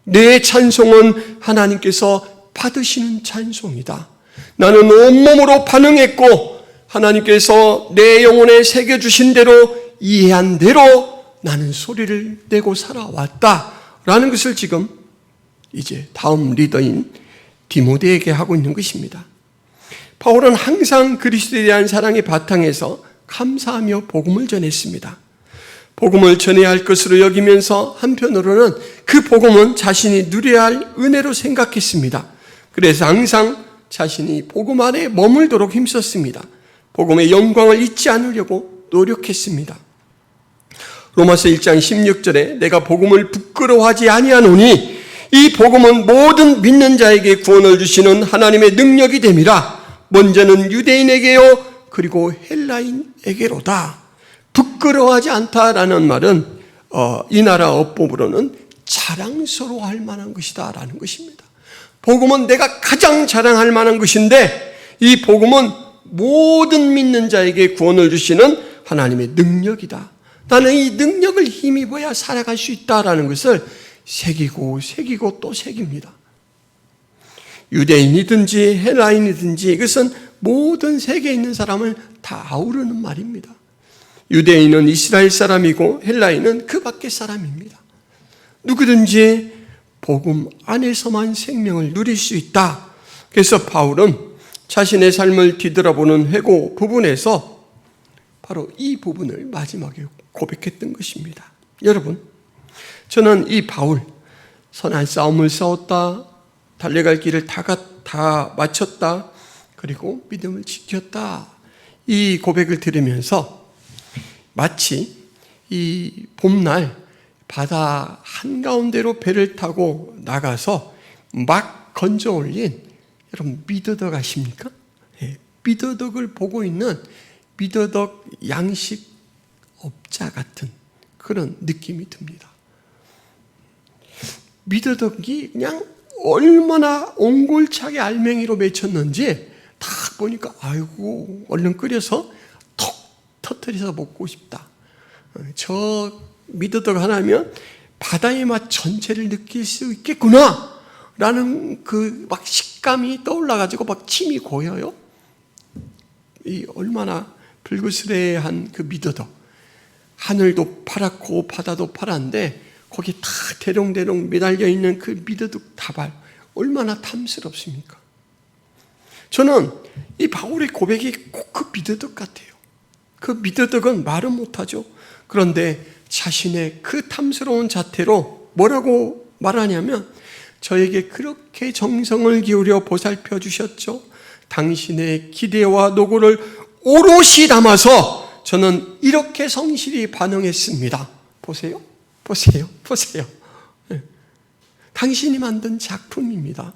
내 찬송은 하나님께서 받으시는 찬송이다. 나는 온몸으로 반응했고 하나님께서 내 영혼에 새겨주신 대로 이해한 대로 나는 소리를 내고 살아왔다 라는 것을 지금 이제 다음 리더인 디모데에게 하고 있는 것입니다. 바울은 항상 그리스도에 대한 사랑의 바탕에서 감사하며 복음을 전했습니다. 복음을 전해야 할 것으로 여기면서 한편으로는 그 복음은 자신이 누려야 할 은혜로 생각했습니다. 그래서 항상 자신이 복음 안에 머물도록 힘썼습니다. 복음의 영광을 잊지 않으려고 노력했습니다. 로마서 1장 16절에 내가 복음을 부끄러워하지 아니하노니 이 복음은 모든 믿는 자에게 구원을 주시는 하나님의 능력이 됨이라. 먼저는 유대인에게요 그리고 헬라인에게로다. 부끄러워하지 않다라는 말은 이 나라 어법으로는 자랑스러워할 만한 것이다 라는 것입니다. 복음은 내가 가장 자랑할 만한 것인데 이 복음은 모든 믿는 자에게 구원을 주시는 하나님의 능력이다. 나는 이 능력을 힘입어야 살아갈 수 있다라는 것을 새기고 또 새깁니다. 유대인이든지 헬라인이든지 이것은 모든 세계에 있는 사람을 다 아우르는 말입니다. 유대인은 이스라엘 사람이고 헬라인은 그 밖의 사람입니다. 누구든지 복음 안에서만 생명을 누릴 수 있다. 그래서 바울은 자신의 삶을 뒤돌아보는 회고 부분에서 바로 이 부분을 마지막에 고백했던 것입니다. 여러분, 저는 이 바울, 선한 싸움을 싸웠다, 달려갈 길을 다 마쳤다, 그리고 믿음을 지켰다, 이 고백을 들으면서 마치 이 봄날 바다 한가운데로 배를 타고 나가서 막 건져 올린 여러분 미더덕 아십니까? 네, 미더덕을 보고 있는 미더덕 양식업자 같은 그런 느낌이 듭니다. 미더덕이 그냥 얼마나 옹골차게 알맹이로 맺혔는지 딱 보니까 아이고 얼른 끓여서 톡 터트려서 먹고 싶다. 저 미더덕 하나면 바다의 맛 전체를 느낄 수 있겠구나 라는 그 막 식감이 떠올라가지고 막 침이 고여요. 이 얼마나 불그스레한 그 미더덕. 하늘도 파랗고 바다도 파란데 거기 다 대롱대롱 매달려 있는 그 미더덕 다발 얼마나 탐스럽습니까? 저는 이 바울의 고백이 꼭 그 미더덕 같아요. 그 미더덕은 말은 못하죠. 그런데 자신의 그 탐스러운 자태로 뭐라고 말하냐면 저에게 그렇게 정성을 기울여 보살펴 주셨죠. 당신의 기대와 노고를 오롯이 담아서 저는 이렇게 성실히 반응했습니다. 보세요. 당신이 만든 작품입니다.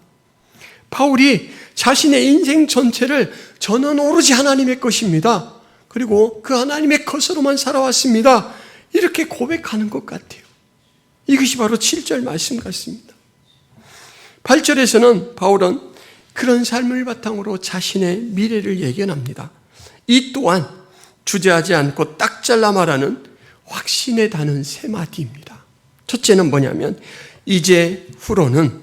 바울이 자신의 인생 전체를 저는 오로지 하나님의 것입니다. 그리고 그 하나님의 것으로만 살아왔습니다. 이렇게 고백하는 것 같아요. 이것이 바로 7절 말씀 같습니다. 8절에서는 바울은 그런 삶을 바탕으로 자신의 미래를 예견합니다. 이 또한 주저하지 않고 딱 잘라 말하는 확신에 다는 세 마디입니다. 첫째는 뭐냐면 이제 후로는,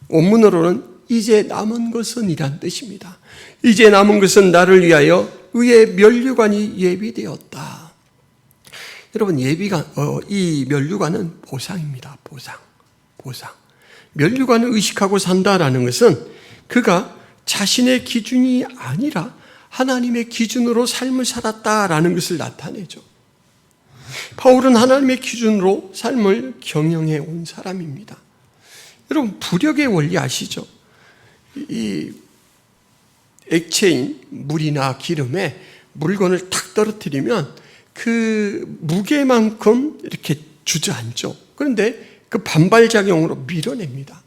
원문으로는 이제 남은 것은 이란 뜻입니다. 이제 남은 것은 나를 위하여 의의 면류관이 예비되었다. 여러분, 이 면류관은 보상입니다. 보상. 면류관을 의식하고 산다라는 것은 그가 자신의 기준이 아니라 하나님의 기준으로 삶을 살았다라는 것을 나타내죠. 바울은 하나님의 기준으로 삶을 경영해 온 사람입니다. 여러분, 부력의 원리 아시죠? 이 액체인 물이나 기름에 물건을 탁 떨어뜨리면 그 무게만큼 이렇게 주저앉죠. 그런데 그 반발작용으로 밀어냅니다.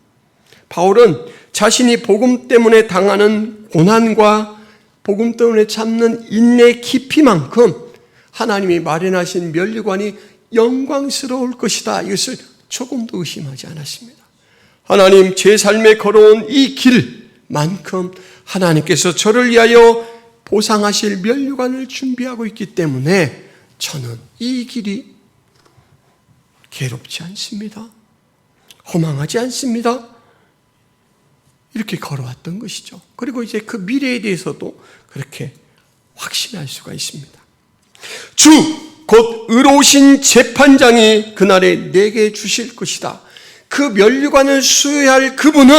바울은 자신이 복음 때문에 당하는 고난과 복음 때문에 참는 인내 깊이만큼 하나님이 마련하신 면류관이 영광스러울 것이다. 이것을 조금도 의심하지 않았습니다. 하나님, 제 삶에 걸어온 이 길만큼 하나님께서 저를 위하여 보상하실 면류관을 준비하고 있기 때문에 저는 이 길이 괴롭지 않습니다. 허망하지 않습니다. 이렇게 걸어왔던 것이죠. 그리고 이제 그 미래에 대해서도 그렇게 확신할 수가 있습니다. 주, 곧 의로우신 재판장이 그날에 내게 주실 것이다. 그 면류관을 수여할 그분은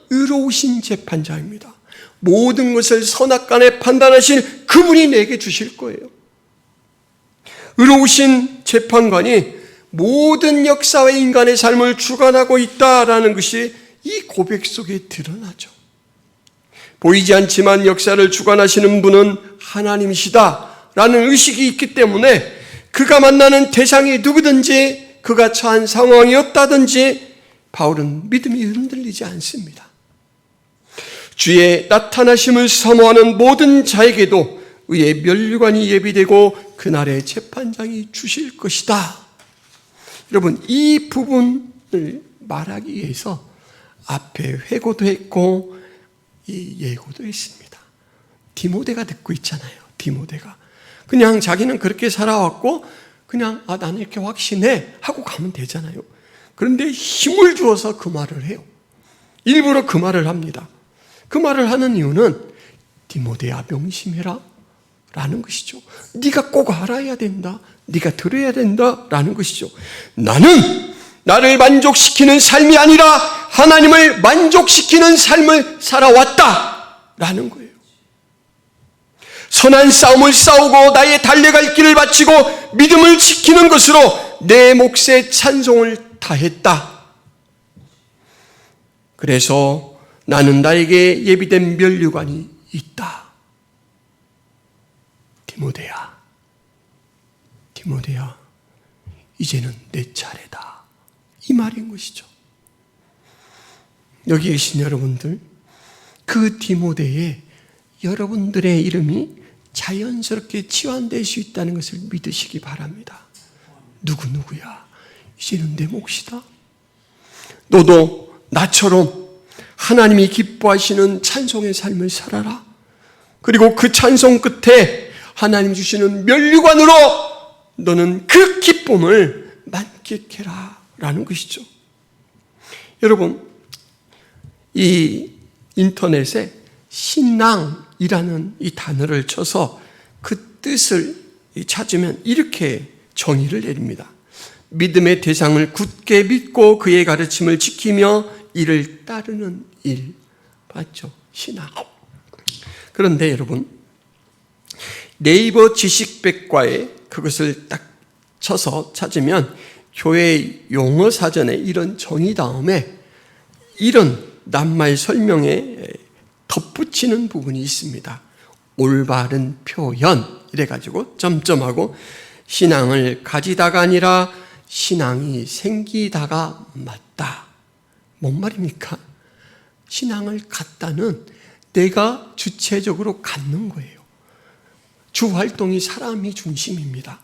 의로우신 재판장입니다. 모든 것을 선악간에 판단하실 그분이 내게 주실 거예요. 의로우신 재판관이 모든 역사와 인간의 삶을 주관하고 있다라는 것이 이 고백 속에 드러나죠. 보이지 않지만 역사를 주관하시는 분은 하나님이시다라는 의식이 있기 때문에 그가 만나는 대상이 누구든지 그가 처한 상황이었다든지 바울은 믿음이 흔들리지 않습니다. 주의 나타나심을 사모하는 모든 자에게도 의의 면류관이 예비되고 그날의 재판장이 주실 것이다. 여러분, 이 부분을 말하기 위해서 앞에 회고도 했고 이 예고도 했습니다. 디모데가 듣고 있잖아요. 디모데가 그냥 자기는 그렇게 살아왔고 그냥 나는 이렇게 확신해 하고 가면 되잖아요. 그런데 힘을 주어서 그 말을 해요. 일부러 그 말을 합니다. 그 말을 하는 이유는 디모데야, 명심해라 라는 것이죠. 네가 꼭 알아야 된다. 네가 들어야 된다 라는 것이죠. 나는 나를 만족시키는 삶이 아니라 하나님을 만족시키는 삶을 살아왔다 라는 거예요. 선한 싸움을 싸우고 나의 달려갈 길을 바치고 믿음을 지키는 것으로 내 몫의 찬송을 다했다. 그래서 나는 나에게 예비된 면류관이 있다. 디모데야, 이제는 내 차례다. 이 말인 것이죠. 여기 계신 여러분들, 그 디모데에 여러분들의 이름이 자연스럽게 치환될 수 있다는 것을 믿으시기 바랍니다. 누구야? 이제는 내 몫이다. 너도 나처럼 하나님이 기뻐하시는 찬송의 삶을 살아라. 그리고 그 찬송 끝에 하나님 주시는 면류관으로 너는 그 기쁨을 만끽해라 라는 것이죠. 여러분, 이 인터넷에 신앙이라는 이 단어를 쳐서 그 뜻을 찾으면 이렇게 정의를 내립니다. 믿음의 대상을 굳게 믿고 그의 가르침을 지키며 이를 따르는 일. 맞죠? 신앙. 그런데 여러분, 네이버 지식백과에 그것을 딱 쳐서 찾으면 교회 용어 사전에 이런 정의 다음에 이런 낱말 설명에 덧붙이는 부분이 있습니다. 올바른 표현 이래가지고 점점하고 신앙을 가지다가 아니라 신앙이 생기다가 맞다. 뭔 말입니까? 신앙을 갖다는 내가 주체적으로 갖는 거예요. 주활동이 사람이 중심입니다.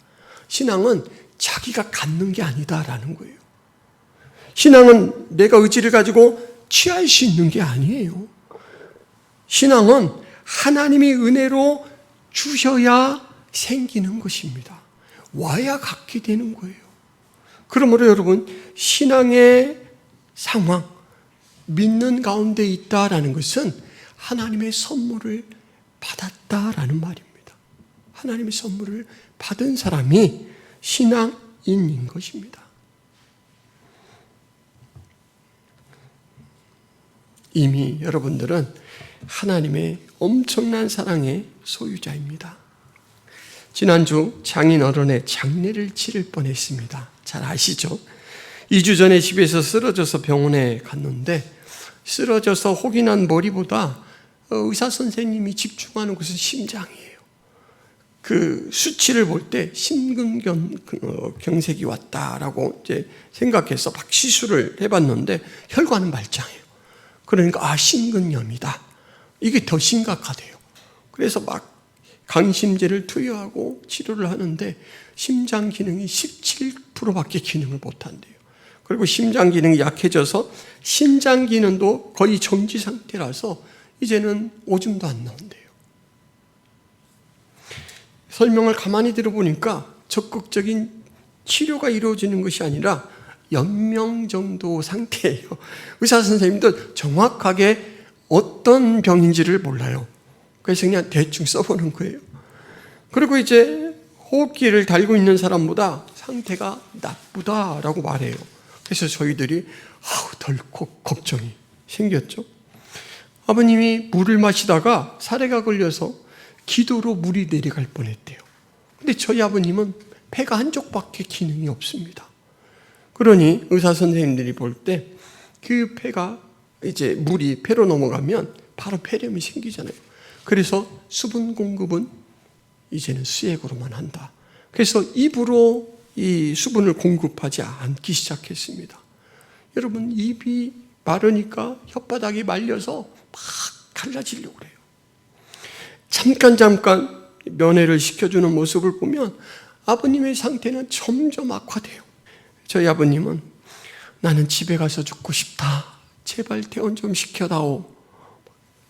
신앙은 자기가 갖는 게 아니다라는 거예요. 신앙은 내가 의지를 가지고 취할 수 있는 게 아니에요. 신앙은 하나님이 은혜로 주셔야 생기는 것입니다. 와야 갖게 되는 거예요. 그러므로 여러분, 신앙의 상황, 믿는 가운데 있다라는 것은 하나님의 선물을 받았다라는 말입니다. 하나님의 선물을 받은 사람이 신앙인인 것입니다. 이미 여러분들은 하나님의 엄청난 사랑의 소유자입니다. 지난주 장인어른의 장례를 치를 뻔했습니다. 잘 아시죠? 2주 전에 집에서 쓰러져서 병원에 갔는데 쓰러져서 혹이 난 머리보다 의사 선생님이 집중하는 것은 심장이에요. 그 수치를 볼 때 심근경색이 왔다라고 이제 생각해서 막 시술을 해봤는데 혈관은 말짱해요. 그러니까 심근염이다. 이게 더 심각하대요. 그래서 막 강심제를 투여하고 치료를 하는데 심장 기능이 17%밖에 기능을 못한대요. 그리고 심장 기능이 약해져서 신장 기능도 거의 정지 상태라서 이제는 오줌도 안 나온대요. 설명을 가만히 들어보니까 적극적인 치료가 이루어지는 것이 아니라 연명 정도 상태예요. 의사 선생님도 정확하게 어떤 병인지를 몰라요. 그래서 그냥 대충 써보는 거예요. 그리고 이제 호흡기를 달고 있는 사람보다 상태가 나쁘다라고 말해요. 그래서 저희들이 덜컥 걱정이 생겼죠. 아버님이 물을 마시다가 사례가 걸려서 기도로 물이 내려갈 뻔했대요. 근데 저희 아버님은 폐가 한쪽밖에 기능이 없습니다. 그러니 의사 선생님들이 볼 때 그 폐가 이제 물이 폐로 넘어가면 바로 폐렴이 생기잖아요. 그래서 수분 공급은 이제는 수액으로만 한다. 그래서 입으로 이 수분을 공급하지 않기 시작했습니다. 여러분, 입이 마르니까 혓바닥이 말려서 막 갈라지려고 그래요. 잠깐 면회를 시켜주는 모습을 보면 아버님의 상태는 점점 악화돼요. 저희 아버님은 나는 집에 가서 죽고 싶다. 제발 퇴원 좀 시켜다오.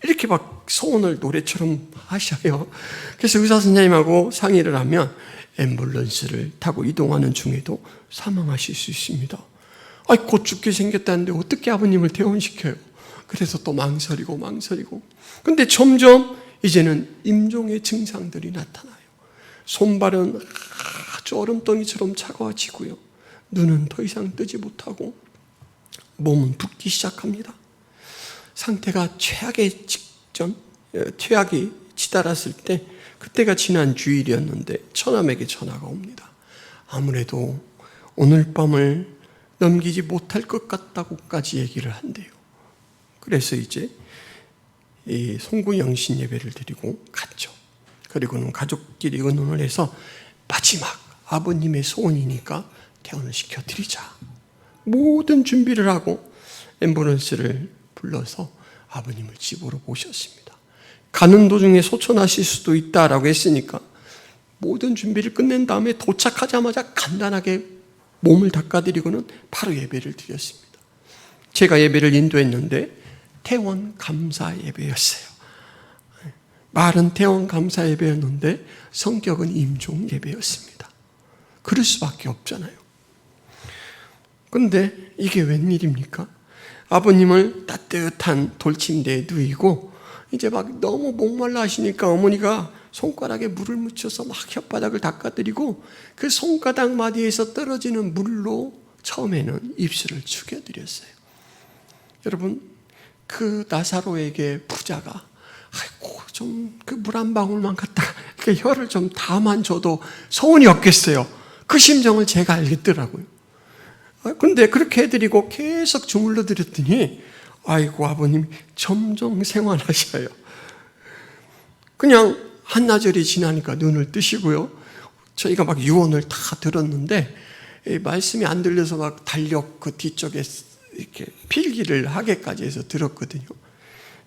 이렇게 막 소원을 노래처럼 하셔요. 그래서 의사 선생님하고 상의를 하면 앰뷸런스를 타고 이동하는 중에도 사망하실 수 있습니다. 곧 죽게 생겼다는데 어떻게 아버님을 퇴원시켜요? 그래서 또 망설이고. 근데 점점 이제는 임종의 증상들이 나타나요. 손발은 아주 얼음덩이처럼 차가워지고요. 눈은 더 이상 뜨지 못하고 몸은 붓기 시작합니다. 상태가 최악이 치달았을 때 그때가 지난 주일이었는데 처남에게 전화가 옵니다. 아무래도 오늘 밤을 넘기지 못할 것 같다고까지 얘기를 한대요. 그래서 이제 이 송구영신 예배를 드리고 갔죠. 그리고는 가족끼리 의논을 해서 마지막 아버님의 소원이니까 퇴원을 시켜드리자. 모든 준비를 하고 앰뷸런스를 불러서 아버님을 집으로 모셨습니다. 가는 도중에 소천하실 수도 있다라고 했으니까 모든 준비를 끝낸 다음에 도착하자마자 간단하게 몸을 닦아드리고는 바로 예배를 드렸습니다. 제가 예배를 인도했는데 퇴원 감사 예배였어요. 말은 대원 감사 예배였는데 성격은 임종 예배였습니다. 그럴 수밖에 없잖아요. 그런데 이게 웬일입니까? 아버님을 따뜻한 돌침대에 누이고 이제 막 너무 목말라 하시니까 어머니가 손가락에 물을 묻혀서 막 혓바닥을 닦아드리고 그 손가락 마디에서 떨어지는 물로 처음에는 입술을 죽여드렸어요. 여러분, 그 나사로에게 부자가 아이고 좀 그 물 한 방울만 갖다가 그 혀를 좀 다만 줘도 소원이 없겠어요. 그 심정을 제가 알겠더라고요. 근데 그렇게 해드리고 계속 주물러 드렸더니 아이고 아버님이 점점 생활하셔요. 그냥 한나절이 지나니까 눈을 뜨시고요. 저희가 막 유언을 다 들었는데 말씀이 안 들려서 막 달력 그 뒤쪽에 이렇게 필기를 하게까지 해서 들었거든요.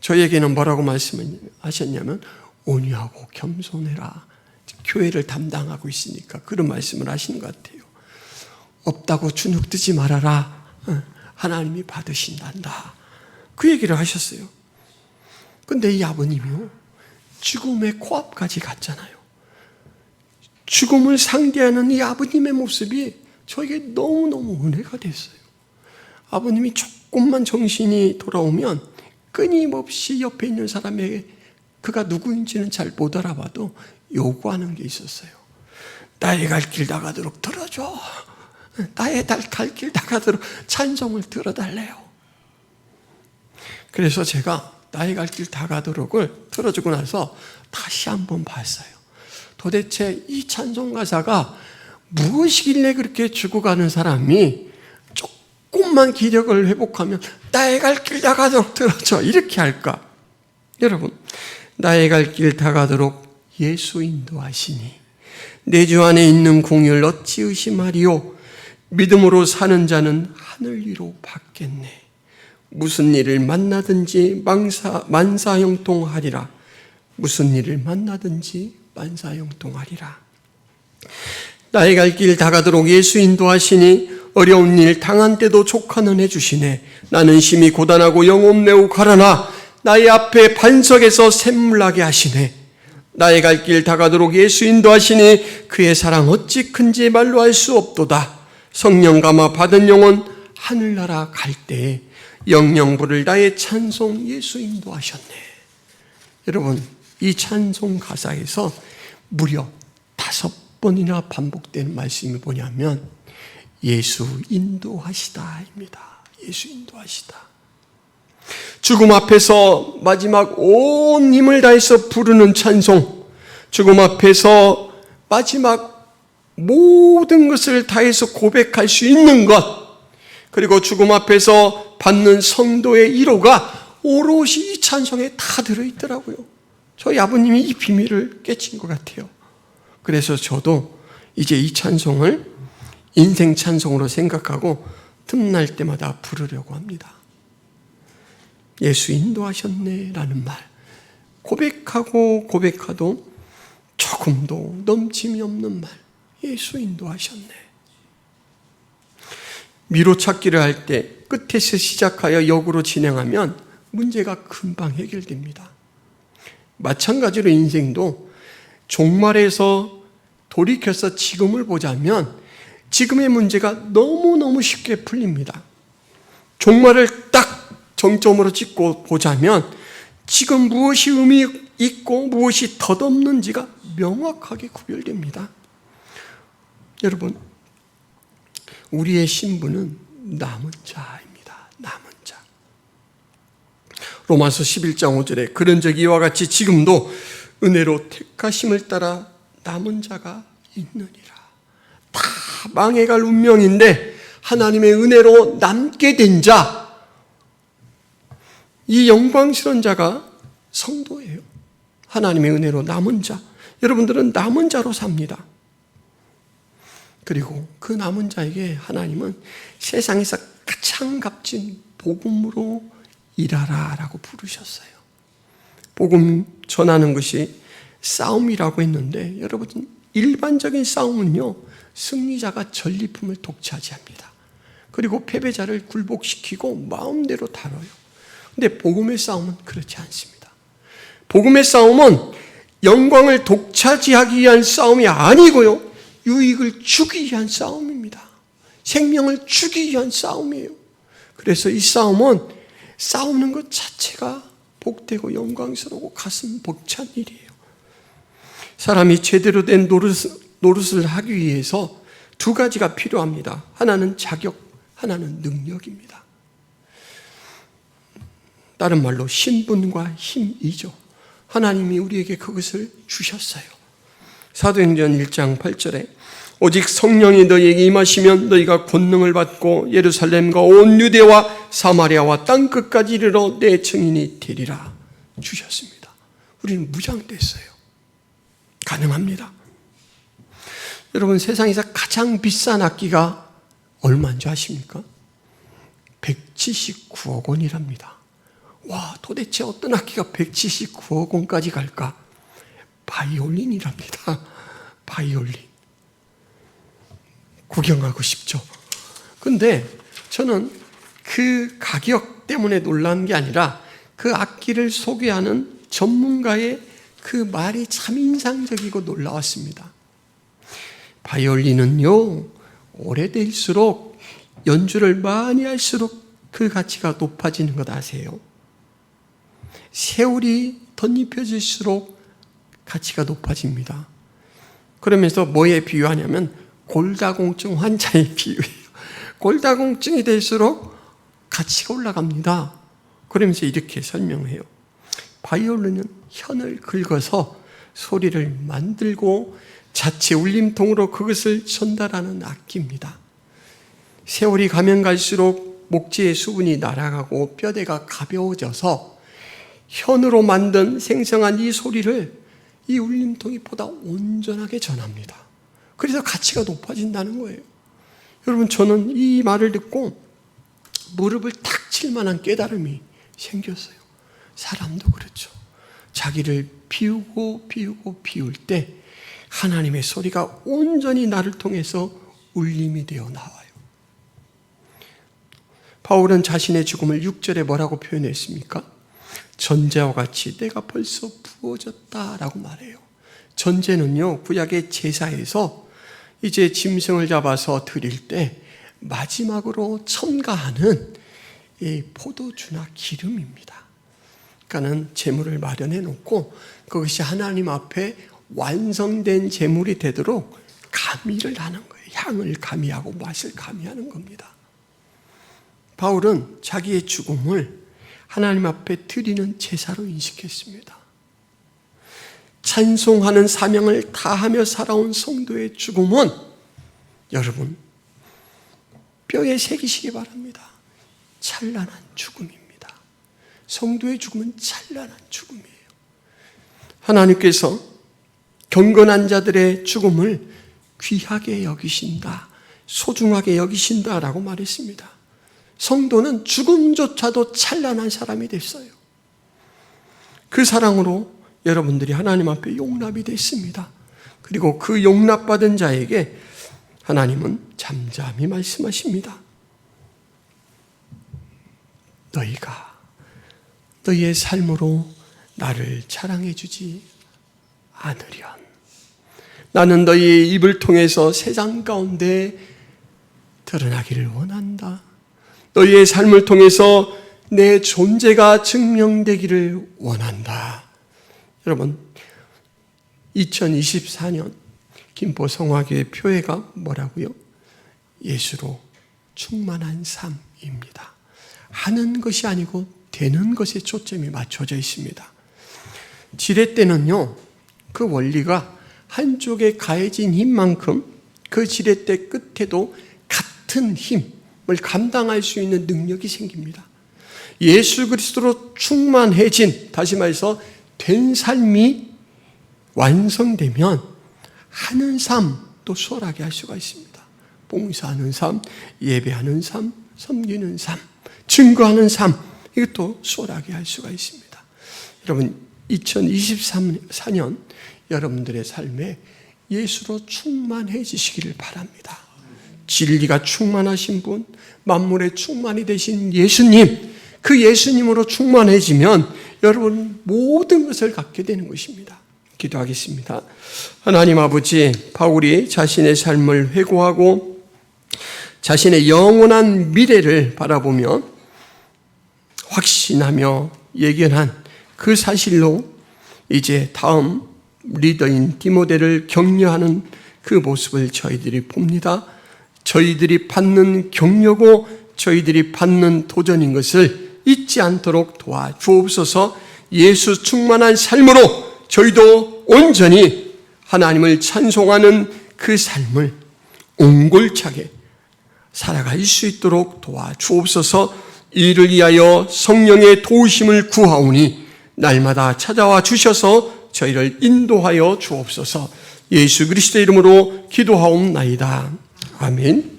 저에게는 뭐라고 말씀하셨냐면 온유하고 겸손해라. 교회를 담당하고 있으니까 그런 말씀을 하시는 것 같아요. 없다고 주눅들지 말아라. 하나님이 받으신단다. 그 얘기를 하셨어요. 근데 이 아버님이요, 죽음의 코앞까지 갔잖아요. 죽음을 상대하는 이 아버님의 모습이 저에게 너무너무 은혜가 됐어요. 아버님이 조금만 정신이 돌아오면 끊임없이 옆에 있는 사람에게 그가 누구인지는 잘 못 알아봐도 요구하는 게 있었어요. 나의 갈 길 나가도록 들어줘. 나의 갈 길 나가도록 찬송을 들어달래요. 그래서 제가 나의 갈 길 다가도록을 틀어주고 나서 다시 한번 봤어요. 도대체 이 찬송 가사가 무엇이길래 그렇게 죽어가는 사람이 조금만 기력을 회복하면 나의 갈 길 다가도록 들어줘 이렇게 할까? 여러분, 나의 갈 길 다가도록 예수 인도하시니 내 주 안에 있는 공의를 어찌 의심하리요? 믿음으로 사는 자는 하늘 위로 받겠네. 무슨 일을 만나든지 만사형통하리라. 무슨 일을 만나든지 만사형통하리라. 나의 갈 길 다가도록 예수 인도하시니 어려운 일 당한 때도 족하는 해주시네. 나는 심히 고단하고 영혼 매우 가라나 나의 앞에 반석에서 샘물나게 하시네. 나의 갈 길 다가도록 예수 인도하시니 그의 사랑 어찌 큰지 말로 할 수 없도다. 성령 감화 받은 영혼 하늘나라 갈 때에 영영 부를 나의 찬송 예수 인도하셨네. 여러분, 이 찬송 가사에서 무려 5번이나 반복되는 말씀이 뭐냐면 예수 인도하시다입니다. 예수 인도하시다. 죽음 앞에서 마지막 온 힘을 다해서 부르는 찬송, 죽음 앞에서 마지막 모든 것을 다해서 고백할 수 있는 것, 그리고 죽음 앞에서 받는 성도의 위로가 오롯이 이 찬송에 다 들어있더라고요. 저희 아버님이 이 비밀을 깨친 것 같아요. 그래서 저도 이제 이 찬송을 인생 찬송으로 생각하고 틈날 때마다 부르려고 합니다. 예수 인도하셨네 라는 말, 고백하고 고백하도 조금도 넘침이 없는 말, 예수 인도하셨네. 미로 찾기를 할 때 끝에서 시작하여 역으로 진행하면 문제가 금방 해결됩니다. 마찬가지로 인생도 종말에서 돌이켜서 지금을 보자면 지금의 문제가 너무너무 쉽게 풀립니다. 종말을 딱 정점으로 찍고 보자면 지금 무엇이 의미 있고 무엇이 덧없는지가 명확하게 구별됩니다. 여러분, 우리의 신분은 남은 자입니다. 남은 자. 로마서 11장 5절에 그런 적 이와 같이 지금도 은혜로 택하심을 따라 남은 자가 있느니라. 다 망해갈 운명인데 하나님의 은혜로 남게 된 자, 이 영광스러운 자가 성도예요. 하나님의 은혜로 남은 자, 여러분들은 남은 자로 삽니다. 그리고 그 남은 자에게 하나님은 세상에서 가장 값진 복음으로 일하라 라고 부르셨어요. 복음 전하는 것이 싸움이라고 했는데 여러분, 일반적인 싸움은요, 승리자가 전리품을 독차지합니다. 그리고 패배자를 굴복시키고 마음대로 다뤄요. 근데 복음의 싸움은 그렇지 않습니다. 복음의 싸움은 영광을 독차지하기 위한 싸움이 아니고요, 유익을 주기 위한 싸움입니다. 생명을 주기 위한 싸움이에요. 그래서 이 싸움은 싸우는 것 자체가 복되고 영광스러우고 가슴 벅찬 일이에요. 사람이 제대로 된 노릇을 하기 위해서 두 가지가 필요합니다. 하나는 자격, 하나는 능력입니다. 다른 말로 신분과 힘이죠. 하나님이 우리에게 그것을 주셨어요. 사도행전 1장 8절에 오직 성령이 너희에게 임하시면 너희가 권능을 받고 예루살렘과 온 유대와 사마리아와 땅끝까지 이르러 내 증인이 되리라 주셨습니다. 우리는 무장됐어요. 가능합니다. 여러분, 세상에서 가장 비싼 악기가 얼마인 줄 아십니까? 179억 원이랍니다. 와, 도대체 어떤 악기가 179억 원까지 갈까? 바이올린이랍니다. 바이올린. 구경하고 싶죠. 근데 저는 그 가격 때문에 놀란 게 아니라 그 악기를 소개하는 전문가의 그 말이 참 인상적이고 놀라웠습니다. 바이올린은요, 오래될수록 연주를 많이 할수록 그 가치가 높아지는 것 아세요? 세월이 덧입혀질수록 가치가 높아집니다. 그러면서 뭐에 비유하냐면 골다공증 환자에 비유해요. 골다공증이 될수록 가치가 올라갑니다. 그러면서 이렇게 설명해요. 바이올린은 현을 긁어서 소리를 만들고 자체 울림통으로 그것을 전달하는 악기입니다. 세월이 가면 갈수록 목재의 수분이 날아가고 뼈대가 가벼워져서 현으로 만든 생성한 이 소리를 이 울림통이 보다 온전하게 전합니다. 그래서 가치가 높아진다는 거예요. 여러분, 저는 이 말을 듣고 무릎을 탁 칠 만한 깨달음이 생겼어요. 사람도 그렇죠. 자기를 비우고 비울 때 하나님의 소리가 온전히 나를 통해서 울림이 되어 나와요. 바울은 자신의 죽음을 6절에 뭐라고 표현했습니까? 전제와 같이 때가 벌써 부어졌다라고 말해요. 전제는요, 구약의 제사에서 이제 짐승을 잡아서 드릴 때 마지막으로 첨가하는 이 포도주나 기름입니다. 그러니까는 제물을 마련해 놓고 그것이 하나님 앞에 완성된 제물이 되도록 가미를 하는 거예요. 향을 가미하고 맛을 가미하는 겁니다. 바울은 자기의 죽음을 하나님 앞에 드리는 제사로 인식했습니다. 찬송하는 사명을 다하며 살아온 성도의 죽음은 여러분, 뼈에 새기시기 바랍니다. 찬란한 죽음입니다. 성도의 죽음은 찬란한 죽음이에요. 하나님께서 경건한 자들의 죽음을 귀하게 여기신다, 소중하게 여기신다라고 말했습니다. 성도는 죽음조차도 찬란한 사람이 됐어요. 그 사랑으로 여러분들이 하나님 앞에 용납이 됐습니다. 그리고 그 용납받은 자에게 하나님은 잠잠히 말씀하십니다. 너희가 너희의 삶으로 나를 자랑해 주지 않으련 나는 너희의 입을 통해서 세상 가운데 드러나기를 원한다. 너희의 삶을 통해서 내 존재가 증명되기를 원한다. 여러분, 2024년 김포성화교회 표회가 뭐라고요? 예수로 충만한 삶입니다. 하는 것이 아니고 되는 것에 초점이 맞춰져 있습니다. 지뢰 때는요, 그 원리가 한쪽에 가해진 힘만큼 그 지렛대 끝에도 같은 힘을 감당할 수 있는 능력이 생깁니다. 예수 그리스도로 충만해진, 다시 말해서 된 삶이 완성되면 하는 삶도 수월하게 할 수가 있습니다. 봉사하는 삶, 예배하는 삶, 섬기는 삶, 증거하는 삶, 이것도 수월하게 할 수가 있습니다. 여러분, 2024년 여러분들의 삶에 예수로 충만해지시기를 바랍니다. 진리가 충만하신 분, 만물의 충만이 되신 예수님, 그 예수님으로 충만해지면 여러분 모든 것을 갖게 되는 것입니다. 기도하겠습니다. 하나님 아버지, 바울이 자신의 삶을 회고하고 자신의 영원한 미래를 바라보며 확신하며 예견한 그 사실로 이제 다음 리더인 디모데를 격려하는 그 모습을 저희들이 봅니다. 저희들이 받는 격려고 저희들이 받는 도전인 것을 잊지 않도록 도와주옵소서. 예수 충만한 삶으로 저희도 온전히 하나님을 찬송하는 그 삶을 옹골차게 살아갈 수 있도록 도와주옵소서. 이를 위하여 성령의 도우심을 구하오니 날마다 찾아와 주셔서 저희를 인도하여 주옵소서. 예수 그리스도의 이름으로 기도하옵나이다. 아멘.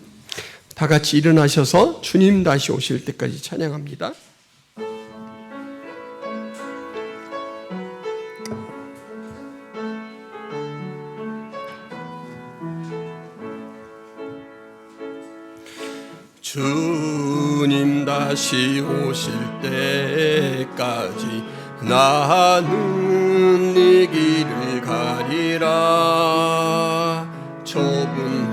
다 같이 일어나셔서 주님 다시 오실 때까지 찬양합니다. 주님 다시 오실 때까지 나는 이 길을 가리라. 좁은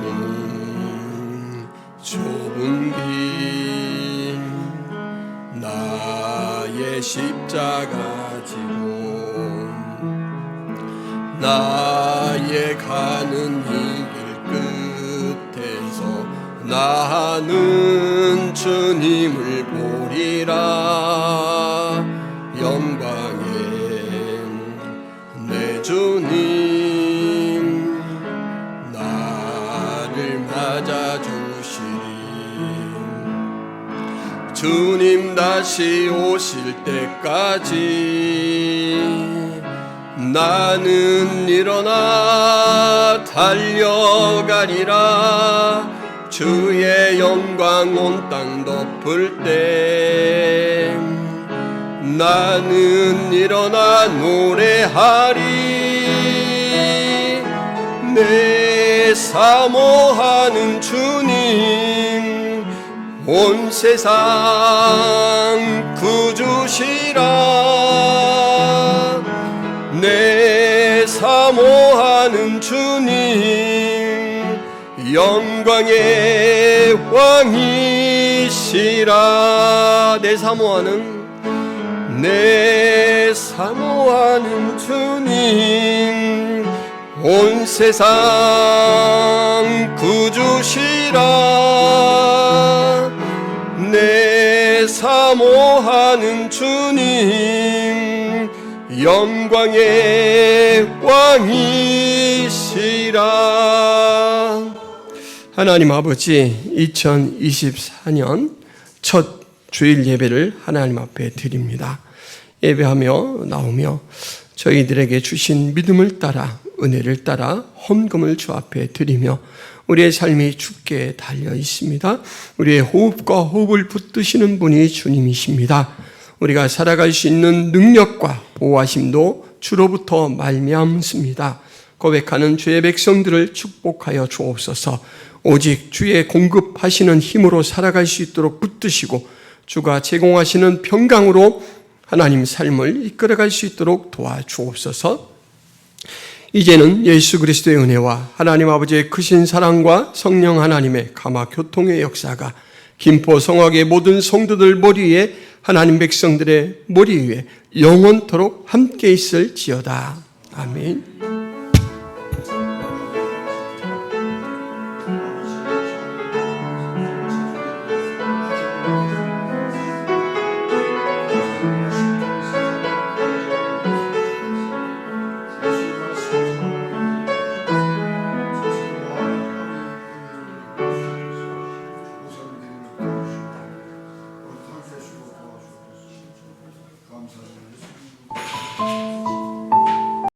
길 나의 십자가 지고 나의 가는 이 길 끝에서 나는 주님을 보리라. 영광의 내 주님 나를 맞아주시리. 주님 다시 오실 때까지 나는 일어나 달려가리라. 주의 영광 온 땅 덮을 때 나는 일어나 노래하리. 내 사모하는 주님 온 세상 구주시라. 내 사모하는 주님 영광의 왕이시라. 내 사모하는 주님 온 세상 구주시라. 내 사모하는 주님 영광의 왕이시라. 하나님 아버지, 2024년 첫 주일 예배를 하나님 앞에 드립니다. 예배하며 나오며 저희들에게 주신 믿음을 따라 은혜를 따라 헌금을 주 앞에 드리며 우리의 삶이 주께 달려 있습니다. 우리의 호흡과 호흡을 붙드시는 분이 주님이십니다. 우리가 살아갈 수 있는 능력과 보호하심도 주로부터 말미암습니다. 고백하는 주의 백성들을 축복하여 주옵소서. 오직 주의 공급하시는 힘으로 살아갈 수 있도록 붙드시고 주가 제공하시는 평강으로 하나님 삶을 이끌어갈 수 있도록 도와주옵소서. 이제는 예수 그리스도의 은혜와 하나님 아버지의 크신 사랑과 성령 하나님의 감화 교통의 역사가 김포 성악의 모든 성도들 머리 위에 하나님 백성들의 머리 위에 영원토록 함께 있을지어다. 아멘. 감사합니다.